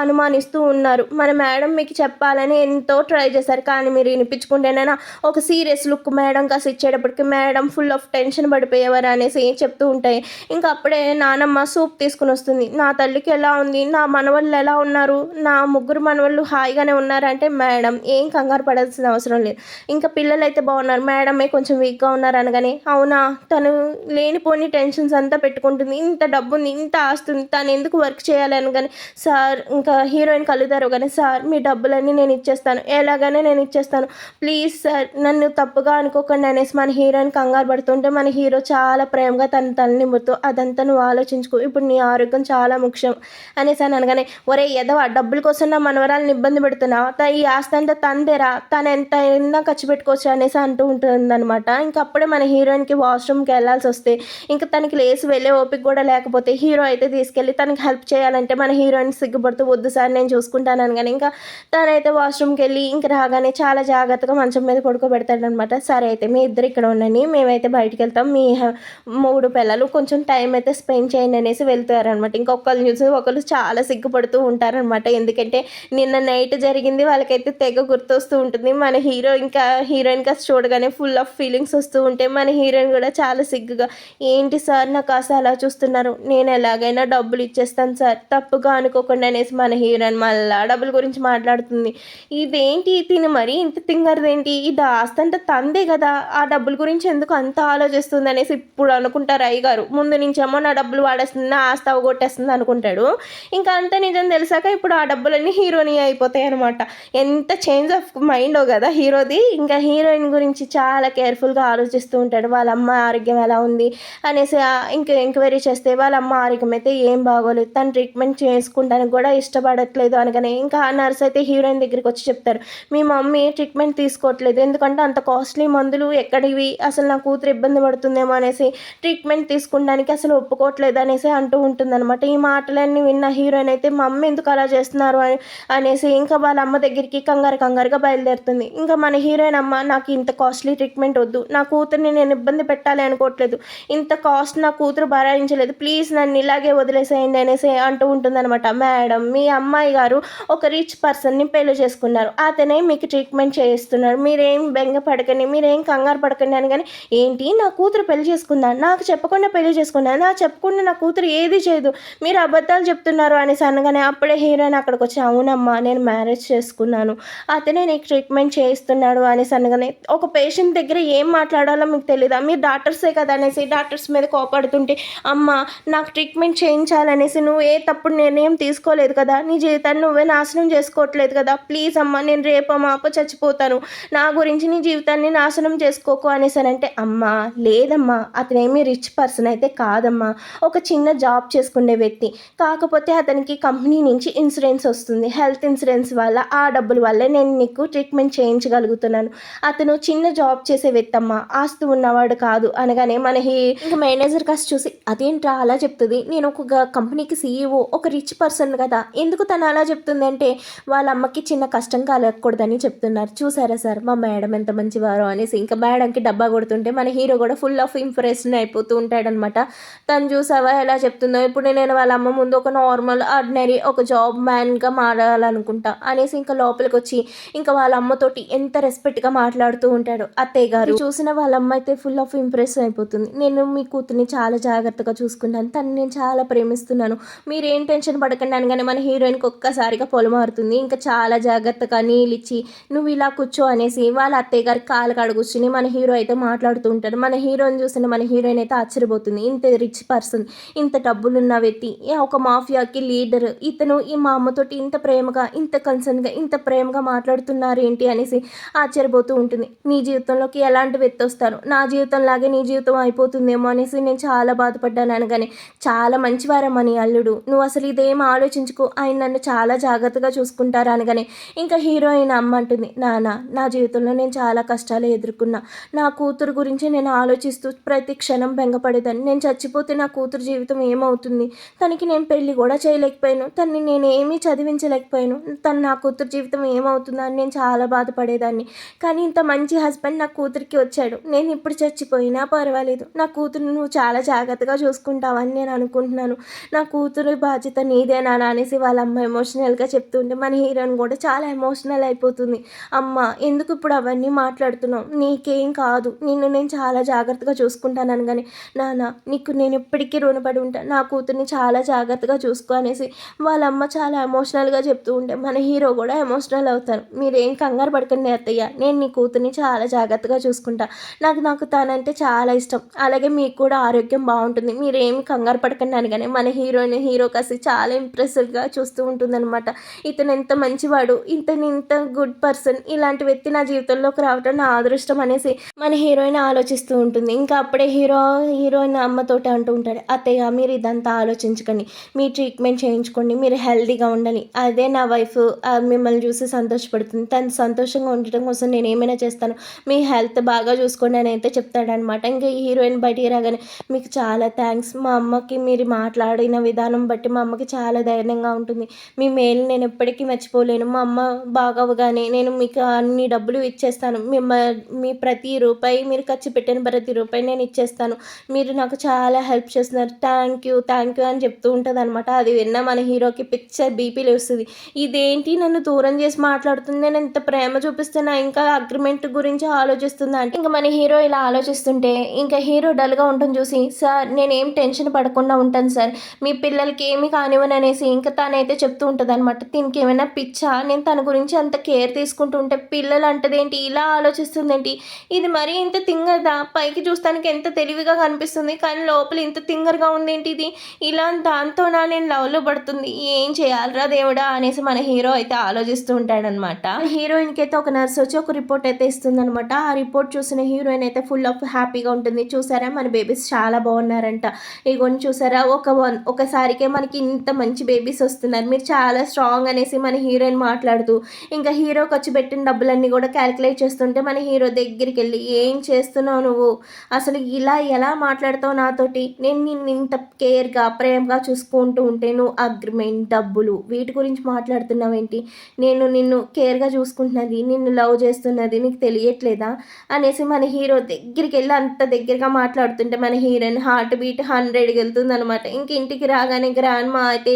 అనుమానిస్తూ ఉన్నారు, మన మేడం మీకు చెప్పాలని ఎంతో ట్రై చేశారు, కానీ మీరు వినిపించుకుంటేనైనా ఒక సీరియస్ లుక్ మేడం కాసి ఇచ్చేట వచ్చేటప్పటికి మేడం ఫుల్ ఆఫ్ టెన్షన్ పడిపోయేవారు అనేసి చెప్తూ ఉంటాయి. ఇంకా అప్పుడే నానమ్మ సూప్ తీసుకుని వస్తుంది. నా తల్లికి ఎలా ఉంది, నా మనవళ్ళు ఎలా ఉన్నారు, నా ముగ్గురు మనవళ్ళు హాయిగానే ఉన్నారంటే మేడం ఏం కంగారు పడాల్సిన అవసరం లేదు, ఇంకా పిల్లలైతే బాగున్నారు, మేడమే కొంచెం వీక్గా ఉన్నారు అనగానే అవునా, తను లేనిపోని టెన్షన్స్ అంతా పెట్టుకుంటుంది, ఇంత డబ్బు ఉంది, ఇంత ఆస్తుంది, తను ఎందుకు వర్క్ చేయాలి అనగానే సార్ ఇంకా హీరోయిన్ కలుగుతారు కానీ సార్ మీ డబ్బులన్నీ నేను ఇచ్చేస్తాను, ఎలాగైనా నేను ఇచ్చేస్తాను, ప్లీజ్ సార్ నన్ను తప్పుగా అనుకోకండి అనేసి మన హీరోయిన్ కంగారు పడుతుంటే మన హీరో చాలా ప్రేమగా తన తల్లినిముతో అదంతా నువ్వు ఆలోచించుకో, ఇప్పుడు నీ ఆరోగ్యం చాలా ముఖ్యం అనేసి అని అనగానే ఒరే ఎదవా డబ్బుల కోసం నా మనవరాలను ఇబ్బంది పెడుతున్నావు, ఈ ఆస్తి అంతా తందేరా, తను ఎంత అయినా ఖర్చు పెట్టుకోవచ్చు అనేసి అంటూ ఉంటుంది అనమాట. ఇంకా అప్పుడే మన హీరోయిన్కి వాష్రూమ్కి వెళ్ళాల్సి వస్తే ఇంకా తనకి లేసి వెళ్ళే ఓపిక కూడా లేకపోతే హీరో అయితే తీసుకెళ్ళి తనకి హెల్ప్ చేయాలంటే మన హీరోయిన్ సిగ్గుపడుతూ వద్దు సార్ నేను చూసుకుంటాను అనగానే ఇంకా తనైతే వాష్రూమ్కి వెళ్ళి ఇంక రాగానే చాలా జాగ్రత్తగా మంచం మీద పడుకోబెడతాడనమాట. సరే అయితే మీ ఇద్దరు ఇక్కడ ఉండండి, మేమైతే బయటికి వెళ్తాం, మీ మూడు పిల్లలు కొంచెం టైం అయితే స్పెండ్ చేయండి అనేసి వెళ్తారనమాట. ఇంకొకళ్ళు చూసి ఒకళ్ళు చాలా సిగ్గుపడుతూ ఉంటారనమాట. ఎందుకంటే నిన్న నైట్ జరిగింది వాళ్ళకైతే తెగ గుర్తొస్తూ ఉంటుంది. మన హీరో ఇంకా హీరోయిన్ కాస్త చూడగానే ఫుల్ ఆఫ్ ఫీలింగ్స్ వస్తూ ఉంటే మన హీరోయిన్ కూడా చాలా సిగ్గుగా ఏంటి సార్ నాకు కాస్త అలా చూస్తున్నారు, నేను ఎలాగైనా డబ్బులు ఇచ్చేస్తాను సార్ తప్పుగా అనుకోకుండా అనేసి మన హీరోయిన్ మళ్ళా డబ్బుల గురించి మాట్లాడుతుంది. ఇదేంటి తిని మరి ఇంత తింగరదేంటి, ఇది ఆస్తంతా తందే కదా, ఆ డబ్బుల గురించి ఎందుకు అంత ఆలోచిస్తుంది అనేసి ఇప్పుడు అనుకుంటారు అయ్యగారు. ముందు నుంచేమో నా డబ్బులు వాడేస్తుంది, నా ఆస్తి అవగొట్టేస్తుంది అనుకుంటాడు. ఇంకా అంత నిజం తెలిసాక ఇప్పుడు ఆ డబ్బులన్నీ హీరోని అయిపోతాయి అనమాట. ఎంత చేంజ్ ఆఫ్ మైండో కదా హీరోది. ఇంకా హీరోయిన్ గురించి చాలా కేర్ఫుల్గా ఆలోచిస్తూ ఉంటాడు. వాళ్ళ అమ్మ ఆరోగ్యం ఎలా ఉంది అనేసి ఇంకా ఎంక్వైరీ చేస్తే వాళ్ళ అమ్మ ఆరోగ్యం అయితే ఏం బాగోలేదు, తను ట్రీట్మెంట్ చేసుకుంటానికి కూడా ఇష్టపడట్లేదు అనగానే ఇంకా ఆ నర్స్ అయితే హీరోయిన్ దగ్గరికి వచ్చి చెప్తారు మీ మమ్మీ ట్రీట్మెంట్ తీసుకోవట్లేదు, ఎందుకంటే అంత కాస్ట్లీ మందులు ఎక్కడివి, అసలు నా కూతురు ఇబ్బంది పడుతుందేమో అనేసి ట్రీట్మెంట్ తీసుకోవడానికి అసలు ఒప్పుకోవట్లేదు అనేసి అంటూ ఉంటుందన్నమాట. ఈ మాటలన్నీ విన్న హీరోయిన్ అయితే మమ్మీ ఎందుకు అలా చేస్తున్నారు అనేసి ఇంకా వాళ్ళ అమ్మ దగ్గరికి కంగారుగా బయలుదేరుతుంది. ఇంకా మన హీరోయిన్ అమ్మ నాకు ఇంత కాస్ట్లీ ట్రీట్మెంట్ వద్దు, నా కూతుర్ని నేను ఇబ్బంది పెట్టాలి అనుకోవట్లేదు, ఇంత కాస్ట్ నా కూతురు భరాయించలేదు, ప్లీజ్ నన్ను ఇలాగే వదిలేసేయండి అనేసి అంటూ ఉంటుందన్నమాట. మేడం మీ అమ్మాయి గారు ఒక రిచ్ పర్సన్ని పెళ్లి చేసుకున్నారు, అతనే మీకు ట్రీట్మెంట్ చేయిస్తున్నాడు, మీరేం బెంగ పడకండి, మీరేం కంగారు పడకండి అని. కానీ ఏంటి నా కూతురు పెళ్లి చేసుకుందా, నాకు చెప్పకుండా పెళ్లి చేసుకున్నా, నాకు చెప్పకుండా నా కూతురు ఏది చేయదు, మీరు అబద్ధాలు చెప్తున్నారు అనేసి అనగానే అప్పుడే హీరోయిన్ అక్కడికి వచ్చి అవునమ్మా నేను మ్యారేజ్ చేసుకున్నాను, అతనే నీకు ట్రీట్మెంట్ చేయిస్తున్నాడు అనేసి అనగానే ఒక పేషెంట్ దగ్గర ఏం మాట్లాడాలో మీకు తెలీదా, మీరు డాక్టర్సే కదా అనేసి డాక్టర్స్ మీద కోపడుతుంటే అమ్మ నాకు ట్రీట్మెంట్ చేయించాలనేసి నువ్వు ఏ తప్పుడు నిర్ణయం తీసుకోలేదు కదా, నీ జీవితాన్ని నువ్వే నాశనం చేసుకోవట్లేదు కదా, ప్లీజ్ అమ్మ నేను రేపు మాప చచ్చిపోతాను, నా గురించి నీ జీవితాన్ని నాశనం చేసుకోకు అనేసానంటే అమ్మ లేదమ్మా అతనేమి రిచ్ పర్సన్ అయితే కాదమ్మా, ఒక చిన్న జాబ్ చేసుకునే వ్యక్తి, కాకపోతే అతనికి కంపెనీ నుంచి ఇన్సూరెన్స్ వస్తుంది, హెల్త్ ఇన్సూరెన్స్ వల్ల ఆ డబ్బుల వల్లే నేను నీకు ట్రీట్మెంట్ చేయించగలుగుతున్నాను, అతను చిన్న జాబ్ చేసే వ్యక్తి అమ్మ, ఆస్తి ఉన్నవాడు కాదు అనగానే మన ఇంకా మేనేజర్ కాస్త చూసి అదేంట్రా అలా చెప్తుంది, నేను ఒక కంపెనీకి సీఈఓ ఒక రిచ్ పర్సన్ కదా, ఎందుకు తను అలా చెప్తుంది అంటే వాళ్ళ అమ్మకి చిన్న కష్టం కలగకూడదని చెప్తున్నారు, చూసారా సార్ మా మేడం ఎంత మంచివారో అనేసి ఇంకా మేడంకి డబ్బా కొడుతుంటే మన హీరో కూడా ఫుల్ ఆఫ్ ఇంప్రెషన్ అయిపోతూ ఉంటాడనమాట. తను చూసావా ఎలా చెప్తుందో, ఇప్పుడు నేను వాళ్ళ అమ్మ ముందు ఒక నార్మల్ ఆర్డినరీ ఒక జాబ్ మ్యాన్గా మారాలనుకుంటా అనేసి ఇంకా లోపలికి వచ్చి ఇంకా వాళ్ళ అమ్మతోటి ఎంత రెస్పెక్ట్గా మాట్లాడుతూ ఉంటాడు. అత్తయ్య గారు చూసిన వాళ్ళ అమ్మ అయితే ఫుల్ ఆఫ్ ఇంప్రెస్ అయిపోతుంది, నేను మీ కూతుర్ని చాలా జాగ్రత్తగా చూసుకున్నాను, తను నేను చాలా ప్రేమిస్తున్నాను, మీరేం టెన్షన్ పడకండి అనగానే మన హీరోయిన్కి ఒక్కసారిగా పొలమారుతుంది. ఇంకా చాలా జాగ్రత్తగా నీళ్ళు ఇచ్చి నువ్వు ఇలా కూర్చో అనేసి వాళ్ళ అత్తయ్య గారికి కాలు కాడ కూర్చుని మన హీరో అయితే మాట్లాడుతూ ఉంటాడు. మన హీరోని చూసిన మన హీరోయిన్ అయితే ఆశ్చర్యపోతుంది, ఇంత రిచ్ పర్సన్, ఇంత డబ్బులున్న వ్యక్తి, ఒక మాఫియాకి లీడర్, ఇతను ఈ మా అమ్మతోటి ఇంత ప్రేమగా ఇంత కన్సర్న్గా ఇంత ప్రేమగా మాట్లాడుతున్నారు ఏంటి అనేసి ఆశ్చర్యపోతూ ఉంటుంది. నీ జీవితంలోకి ఎలాంటి వ్యక్తి వస్తారు, నా జీవితంలాగే నీ జీవితం అయిపోతుందేమో అనేసి నేను చాలా బాధపడ్డాను అనగానే చాలా మంచివారమ్మని అల్లుడు, నువ్వు అసలు ఇదేం ఆలోచించుకో, ఆయన నన్ను చాలా జాగ్రత్తగా చూసుకుంటారా అనగానే ఇంకా హీరోయిన్ అమ్మ అంటుంది నాన్న నా జీవితంలో నేను చాలా కష్టాలు ఎదుర్కొన్నా, నా కూతురు గురించి నేను ఆలోచిస్తూ ప్రతి క్షణం బెంగపడేదాన్ని, నేను చచ్చిపోతే నా కూతురు జీవితం ఏమవుతుంది, తనకి నేను పెళ్లి కూడా చేయలేకపోయాను, తనని నేను ఏమీ చదివించలేకపోయాను, తను నా కూతురు జీవితం ఏమవుతుందా అని నేను చాలా బాధపడేదాన్ని, కానీ ఇంత మంచి హస్బెండ్ నా కూతురికి వచ్చాడు, నేను ఇప్పుడు చచ్చిపోయినా పర్వాలేదు, నా కూతురు నువ్వు చాలా జాగ్రత్తగా చూసుకుంటావని నేను అనుకుంటున్నాను, నా కూతురు బాధ్యత నీదేనా అనేసి వాళ్ళ అమ్మ ఎమోషనల్గా చెప్తుంటే మన హీరోయిన్ కూడా చాలా ఎమోషనల్ అయిపోతుంది. అమ్మ ఎందుకు ఇప్పుడు అవన్నీ మాట్లాడుతున్నావు, నీకేం కాదు, నిన్ను నేను చాలా జాగ్రత్తగా చూసుకుంటాను అనగానే, నాన్న నీకు నేను ఎప్పటికీ రుణపడి ఉంటాను, నా కూతుర్ని చాలా జాగ్రత్తగా చూసుకో అనేసి వాళ్ళమ్మ చాలా ఎమోషనల్గా చెప్తూ ఉంటే మన హీరో కూడా ఎమోషనల్ అవుతారు. మీరేం కంగారు పడకండి అత్తయ్య, నేను నీ కూతుర్ని చాలా జాగ్రత్తగా చూసుకుంటా, నాకు తనంటే చాలా ఇష్టం, అలాగే మీకు కూడా ఆరోగ్యం బాగుంటుంది, మీరేమి కంగారు పడకండి అనగానే మన హీరో కాసి చాలా ఇంప్రెసివ్గా చూస్తూ ఉంటుందన్నమాట. ఇతను ఎంత మంచివాడు, ఇతను ఇంత గుడ్ పర్సన్, ఇలాంటి వ్యక్తి నా జీవితంలోకి రావటం నా అదృష్టం అనేసి మన హీరోయిన్ ఆలోచిస్తూ ఉంటుంది. ఇంకా అప్పుడే హీరోయిన్ అమ్మతోటి అంటూ ఉంటాడు, అత్తయ్య మీరు ఇదంతా ఆలోచించకండి, మీ ట్రీట్మెంట్ చేయించుకోండి, మీరు హెల్తీగా ఉండాలి, అదే నా వైఫ్ మిమ్మల్ని చూసి సంతోషపడుతుంది, తను సంతోషంగా ఉండటం కోసం నేను ఏమైనా చేస్తాను, మీ హెల్త్ బాగా చూసుకోండి అని అయితే చెప్తాడనమాట. ఇంకా ఈ హీరోయిన్ బయటికి రాగానే, మీకు చాలా థ్యాంక్స్, మా అమ్మకి మీరు మాట్లాడిన విధానం బట్టి మా అమ్మకి చాలా ధైర్యంగా ఉంటుంది, మీ మేలు నేను ఎప్పటికీ మర్చిపోలేను, మా అమ్మ బాగవగానే నేను మీకు అన్ని డబ్బులు ఇచ్చేస్తాను, మీ ప్రతి రూపాయి మీరు ఖర్చు పెట్టిన ప్రతి రూపాయి నేను ఇచ్చేస్తాను, మీరు నాకు చాలా హెల్ప్ చేస్తున్నారు, థ్యాంక్ యూ అని చెప్తూ ఉంటుంది అనమాట. అది విన్న మన హీరోకి పిక్చర్ బీపీ లేస్తుంది, ఇదేంటి నన్ను దూరం చేసి మాట్లాడుతుంది, నేను ఎంత ప్రేమ చూపిస్తున్నా ఇంకా అగ్రిమెంట్ గురించి ఆలోచిస్తుందా అంటే, ఇంకా మన హీరో ఇలా ఆలోచిస్తుంటే ఇంకా హీరో డల్గా ఉంటుంది చూసి, సార్ నేనేం టెన్షన్ పడకుండా ఉంటాను సార్, మీ పిల్లలకి ఏమి కానివ్వను అనేసి ఇంకా తనైతే చెప్తూ ఉంటుంది అనమాట. దీనికి ఏమైనా పిచ్చా, నేను తన గురించి అంత కేర్ తీసుకుంటూ ఉంటే పిల్లలు అంటదేంటి, ఇలా ఆలోచిస్తుందేంటి, ఇది మరీ ఇంత తింగరదా, పైకి చూస్తానికి ఎంత తెలివిగా కనిపిస్తుంది కానీ లోపల ఇంత తింగరగా ఉందేంటి ఇది, ఇలా దాంతోనా నేను లవ్లో పడుతుంది, ఏం చేయాలరా దేవుడా అనేసి మన హీరో అయితే ఆలోచిస్తూ ఉంటాడనమాట. హీరోయిన్కి అయితే ఒక నర్స్ వచ్చి ఒక రిపోర్ట్ అయితే ఇస్తుందనమాట. ఆ రిపోర్ట్ చూసిన హీరోయిన్ అయితే ఫుల్ ఆఫ్ హ్యాపీగా ఉంటుంది. చూసారా మన బేబీస్ చాలా బాగున్నారంట, ఇగోని చూసారా ఒకసారికే మనకి ఇంత మంచి బేబీస్ వస్తున్నారు, మీరు చాలా స్ట్రాంగ్ అనేసి మన హీరోయిన్ మాట్లాడుతూ ఇంకా హీరో ఖర్చు పెట్టిన డబ్బులన్నీ కూడా క్యాలిక్యులేట్ చేస్తుంటే మన హీరో దగ్గరికి వెళ్ళి, ఏం చేస్తున్నావు నువ్వు, అసలు ఇలా ఎలా మాట్లాడతావు నాతోటి, నేను నిన్ను ఇంత కేర్గా ప్రేమగా చూసుకుంటూ ఉంటే నువ్వు అగ్రిమెంట్ డబ్బులు వీటి గురించి మాట్లాడుతున్నావేంటి, నేను నిన్ను కేర్గా చూసుకుంటున్నది, నిన్ను లవ్ చేస్తున్నది నీకు తెలియట్లేదా అనేసి మన హీరో దగ్గరికి వెళ్ళి అంత దగ్గరగా మాట్లాడుతుంటే మన హీరోయిన్ హార్ట్ బీట్ 100కి వెళ్తుంది అనమాట. ఇంక ఇంటికి రాగానే గ్రాండ్ మా అయితే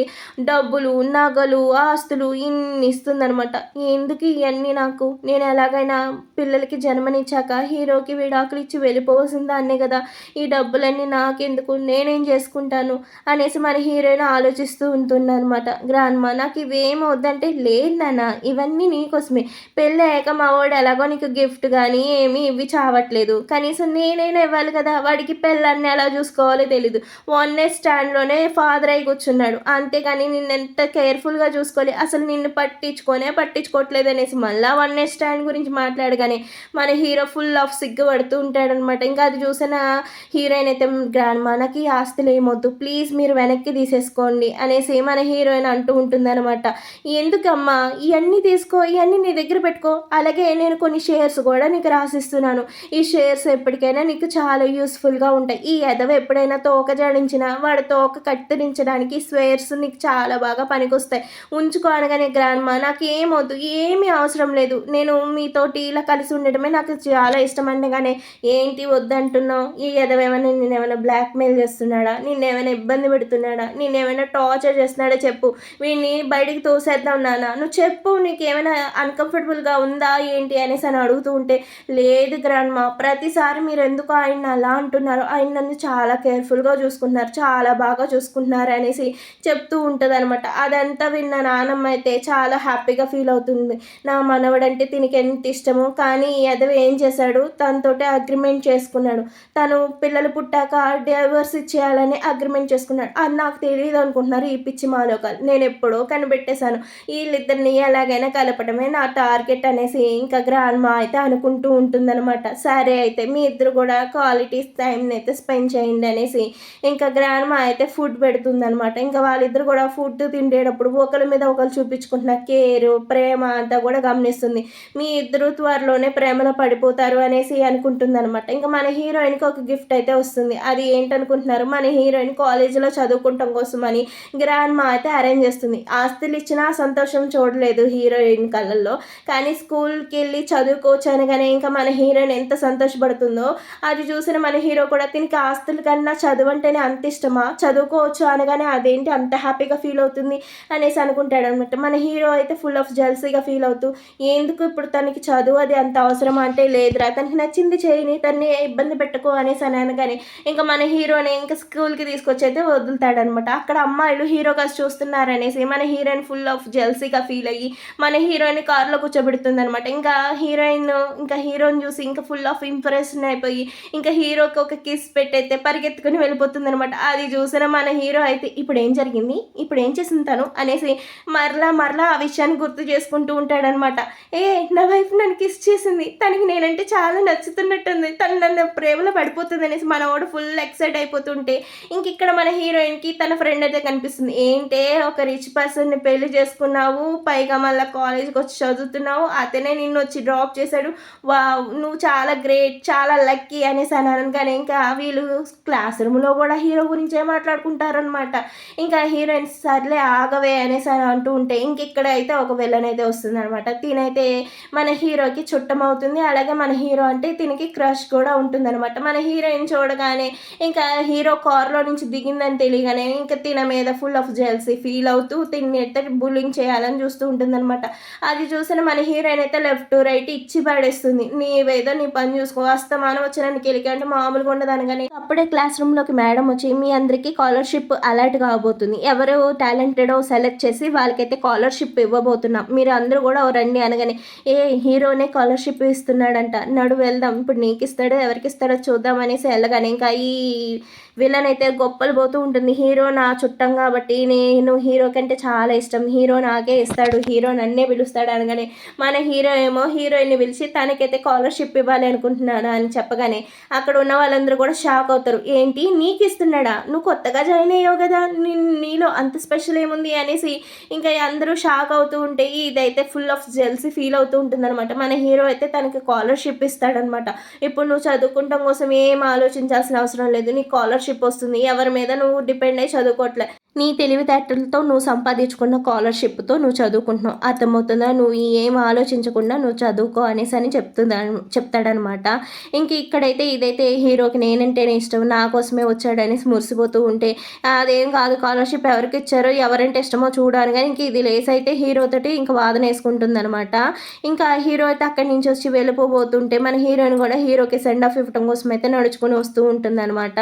డబ్బులు నగలు ఆస్తులు ఇన్ని ఇస్తుందనమాట. ఎందుకు ఇవన్నీ నాకు, నేను ఎలాగైనా పిల్లలకి జన్మనిచ్చాక హీరోకి విడాకులు ఇచ్చి వెళ్ళిపోవాల్సిన దాన్నే కదా, ఈ డబ్బులన్నీ నాకెందుకు, నేనేం చేసుకుంటాను అనేసి మన హీరోయిన్ ఆలోచిస్తూ ఉంటుందన్నమాట. గ్రాండ్ మా నాకు ఇవేం వద్దంటే, లేదు నాన్న ఇవన్నీ నీకోసమే, పెళ్ళి అయ్యాక మా వాడు ఎలాగో నీకు గిఫ్ట్ కానీ ఏమీ ఇవి చావట్లేదు, కనీసం నేనైనా ఇవ్వాలి కదా, వాడికి పెళ్ళన్నీ ఎలా చూసుకోవాలో తెలీదు, 1 night స్టాండ్లోనే ఫాదర్ అయి కూర్చున్నాడు, అంతేగాని నిన్ను ఎంత కేర్ఫుల్గా చూసుకోవాలి, అసలు నిన్ను పట్టించుకోవట్లేదు అనేసి మళ్ళీ 1 night స్టాండ్ గురించి మాట్లాడగానే మన హీరో ఫుల్ ఆఫ్ సిగ్గుపడుతూ ఉంటాడనమాట. ఇంకా అది చూసిన హీరోయిన్ అయితే, గ్రాండ్ మా నాకు ఈ ఆస్తులు ఏమొద్దు ప్లీజ్ మీరు వెనక్కి తీసేసుకోండి అనేసి మన హీరోయిన్ అంటూ ఉంటుందన్నమాట. ఎందుకమ్మా ఇవన్నీ తీసుకో, ఇవన్నీ నీ దగ్గర పెట్టుకో, అలాగే నేను కొన్ని షేర్స్ కూడా నీకు రాసిస్తున్నాను, ఈ షేర్స్ ఎప్పటికైనా నీకు చాలా యూస్ఫుల్గా ఉంటాయి, ఈ ఎదవ ఎప్పుడైనా తోక జాడించినా వాడి తోక కత్తిరించడానికి స్వేర్స్ నీకు చాలా బాగా పనికొస్తాయి, ఉంచుకో అనగానే, గ్రాండ్ మా నాకు ఏమొద్దు ఏమీ అవసరం లేదు, నేను మీతోటి ఇలా కలిసి ఉండటమే నాకు చాలా ఇష్టం అనగానే, ఏంటి వద్దంటున్నావు, ఈ ఎదవేమైనా నేనేమైనా బ్లాక్మెయిల్ చేస్తున్నాడా, నిన్నేమైనా ఇబ్బంది పెడుతున్నాడా, నిన్నేమైనా టార్చర్ చేస్తున్నాడా చెప్పు, వీడిని బయటికి తోసేద్దాం నాన్న, నువ్వు చెప్పు నీకు ఏమైనా అన్కంఫర్టబుల్గా ఉందా ఏంటి అనేసి అని అడుగుతూ ఉంటే, లేదు గ్రాండ్ మా ప్రతిసారి మీరు ఎందుకు ఆయన అలా అంటున్నారు, ఆయన నన్ను చాలా కేర్ఫుల్గా చూసుకుంటున్నారు, చాలా బాగా చూసుకుంటున్నారు అనేసి చెప్తూ ఉంటుంది అనమాట. అదంతా విన్న నానమ్మ అయితే చాలా హ్యాపీగా ఫీల్ అవుతుంది, నా మనవడంటే తినికి ఎంత ఇష్టమో, కానీ ఈ ఎదవ ఏం చేశాడు, తనతోటే అగ్రిమెంట్ చేసుకున్నాడు, తను పిల్లలు పుట్టాక డైవర్స్ ఇచ్చేయాలని అగ్రిమెంట్ చేసుకున్నాడు, అది నాకు తెలియదు అనుకుంటున్నారు ఈ పిచ్చి మాలోకాలు, నేను ఎప్పుడో కనిపెట్టేశాను, వీళ్ళిద్దరిని ఎలాగైనా కలపడమే నా టార్గెట్ అనేసి ఇంకా గ్రాండ్ మా అయితే అనుకుంటూ ఉంటుందన్నమాట. సరే అయితే మీ ఇద్దరు కూడా క్వాలిటీ టైంని అయితే స్పెండ్ చేయండి అనేసి ఇంకా గ్రాండ్ మా అయితే ఫుడ్ పెడుతుందనమాట. ఇంకా వాళ్ళిద్దరు కూడా ఫుడ్ తిండేటప్పుడు ఒకరి మీద ఒకరు చూపించుకుంటున్న కేరు ప్రేమ అంతా కూడా గమనిస్తుంది. మీ ఇద్దరు త్వరలోనే ప్రేమలో పడిపోతారు అనేసి అనుకుంటుందన్నమాట. ఇంకా మన హీరోయిన్కి ఒక గిఫ్ట్ అయితే వస్తుంది. అది ఏంటనుకుంటున్నారు, మన హీరోయిన్ కాలేజీలో చదువుకుంటాం కోసమని గ్రాండ్ మా అయితే అరేంజ్ చేస్తుంది. ఆస్తులు ఇచ్చినా సంతోషం చూడలేదు హీరోయిన్ కళ్ళల్లో, కానీ స్కూల్కి వెళ్ళి చదువుకోవచ్చు అనగానే ఇంకా మన హీరోయిన్ ఎంత సంతోషపడుతుందో అది చూసిన మన హీరో కూడా, దీనికి ఆస్తుల కన్నా చదువు అంటేనే అంత ఇష్టమా, చదువుకోవచ్చు అనగానే అదేంటి అంత హ్యాపీగా ఫీల్ అవుతుంది అనేసి అనుకుంటాడు అనమాట. మన హీరో అయితే ఫుల్ ఆఫ్ జెల్సీగా ఫీల్ అవుతూ, ఎందుకు ఇప్పుడు తనకి చదువు అది అంత అవసరం అంటే, లేదురా తనకి నచ్చింది చేయని, తన్ని ఇబ్బంది పెట్టుకో అనేసి అని అనగానే ఇంకా మన హీరోని ఇంకా స్కూల్కి తీసుకొచ్చి అయితే వదులుతాడనమాట. అక్కడ అమ్మాయిలు హీరో కాసి చూస్తున్నారనేసి మన హీరోయిన్ ఫుల్ ఆఫ్ జెల్సీగా ఫీల్ అయ్యి మన హీరోయిన్ కార్లో కూర్చోబెడుతుందనమాట. ఇంకా హీరోని చూసి ఇంకా ఫుల్ ఆఫ్ ఇంప్రెషన్ అయిపోయి ఇంకా హీరోకి ఒక కిస్ పెట్టయితే పరిగెత్తుకుని వెళ్ళిపోతుందనమాట. అది చూసిన మన హీరో అయితే ఇప్పుడు ఏం జరిగింది, ఇప్పుడు ఏం చేసింది తను అనేసి మరలా ఆ విషయాన్ని గుర్తు చేసుకుంటూ ఉంటాడనమాట. నా వైఫ్ నన్ను కిస్ చేసింది, తనకి నేనంటే చాలా నచ్చుతున్నట్టుంది, తను నన్ను ప్రేమలో పడిపోతుంది అనేసి మనవాడు ఫుల్ ఎక్సైట్ అయిపోతుంటే ఇంక ఇక్కడ మన హీరోయిన్కి తన ఫ్రెండ్ అయితే కనిపిస్తుంది. ఏంటే ఒక రిచ్ పర్సన్ని పెళ్లి చేసుకున్నావు, పైగా మళ్ళీ కాలేజ్కి వచ్చి చదువుతున్నావు, అతనే నిన్ను వచ్చి డ్రాప్ చేశాడు, వా నువ్వు చాలా గ్రేట్, చాలా లక్కీ అనేసి అన్నాను. కానీ ఇంకా వీళ్ళు క్లాస్ రూమ్లో కూడా హీరో గురించే మాట్లాడుకుంటారనమాట. ఇంకా హీరోయిన్ సర్లే ఆగవే అనేసి అని అంటూ ఉంటే ఇంక ఇక్కడ అయితే ఒక విలన్ అయితే వస్తుంది అనమాట. తినైతే మన హీరోకి చుట్టమవుతుంది, అలాగే మన హీరో అంటే తినకి క్రష్ కూడా ఉంటుందన్నమాట. మన హీరోయిన్ చూడగానే ఇంకా హీరో కార్లో నుంచి దిగిందని తెలియగానే ఇంకా తిన మీద ఫుల్ ఆఫ్ జెల్సీ ఫీల్ అవుతూ తిని అయితే బుల్లింగ్ చేయాలని చూస్తూ ఉంటుందన్నమాట. అది చూసిన మన హీరోయిన్ అయితే లెఫ్ట్ రైట్ ఇచ్చి పడేస్తుంది. నీవేదో నీ పని చూసుకో, అస్తమానం వచ్చిన కెలికి అంటే మామూలుగా ఉండదు అనగానే అప్పుడే క్లాస్ రూమ్లోకి మేడం వచ్చి మీ అందరికీ స్కాలర్షిప్ అలర్ట్ కాబోతుంది, ఎవరు టాలెంటెడో సెలెక్ట్ చేసి వాళ్ళకైతే స్కాలర్షిప్ ఇవ్వబోతున్నాం, మీరు అందరూ కూడా రండి అనగానే హీరోనే స్కాలర్షిప్ ఇస్తున్నాడంట, నడు వెళ్దాం, ఇప్పుడు నీకు ఇస్తాడో ఎవరికి ఇస్తాడో చూద్దాం అనేసి వెళ్ళగానే ఇంకా ఈ విలన్ అయితే గొప్పలు పోతూ ఉంటుంది. హీరో నా చుట్టం కాబట్టి నేను హీరో కంటే చాలా ఇష్టం, హీరో నాకే ఇస్తాడు, హీరో నన్నే పిలుస్తాడు అనగానే మన హీరో ఏమో హీరోయిన్ని పిలిచి తనకైతే స్కాలర్షిప్ ఇవ్వాలి అనుకుంటున్నాడు అని చెప్పగానే అక్కడ ఉన్న వాళ్ళందరూ కూడా షాక్ అవుతారు. ఏంటి నీకు ఇస్తున్నాడా, నువ్వు కొత్తగా జాయిన్ అయ్యావు కదా, నీలో అంత స్పెషల్ ఏముంది అనేసి ఇంకా అందరూ షాక్ అవుతూ ఉంటే ఇదైతే ఫుల్ ఆఫ్ జెల్సీ ఫీల్ అవుతూ ఉంటుందన్నమాట. మన హీరో అయితే తనకి స్కాలర్షిప్ ఇస్తాడనమాట. ఇప్పుడు నువ్వు చదువుకుంటాం కోసం ఏం ఆలోచించాల్సిన అవసరం లేదు, నీ స్కాలర్షిప్ వస్తుంది, ఎవరి మీద నువ్వు డిపెండ్ అయ్యి చదువుకోవట్లే, నీ తెలివితేటలతో నువ్వు సంపాదించుకున్న స్కాలర్షిప్తో నువ్వు చదువుకుంటున్నావు, అర్థమవుతుందా, నువ్వు ఏం ఆలోచించకుండా నువ్వు చదువుకో అనేసి అని చెప్తాడనమాట. ఇంక ఇక్కడైతే ఇదైతే హీరోకి నేనంటేనే ఇష్టం, నా కోసమే వచ్చాడనేసి మురిసిపోతూ ఉంటే అదేం కాదు, స్కాలర్షిప్ ఎవరికి ఇచ్చారో ఎవరంటే ఇష్టమో చూడాలి కానీ ఇంక ఇది లేస్ అయితే హీరోతోటి ఇంకా వాదన వేసుకుంటుంది అనమాట. ఇంకా హీరో అయితే అక్కడి నుంచి వచ్చి వెళ్ళిపోతుంటే మన హీరోయిన్ కూడా హీరోకి సెండ్ ఆఫ్ ఇవ్వడం కోసం అయితే నడుచుకుని వస్తూ ఉంటుంది అనమాట.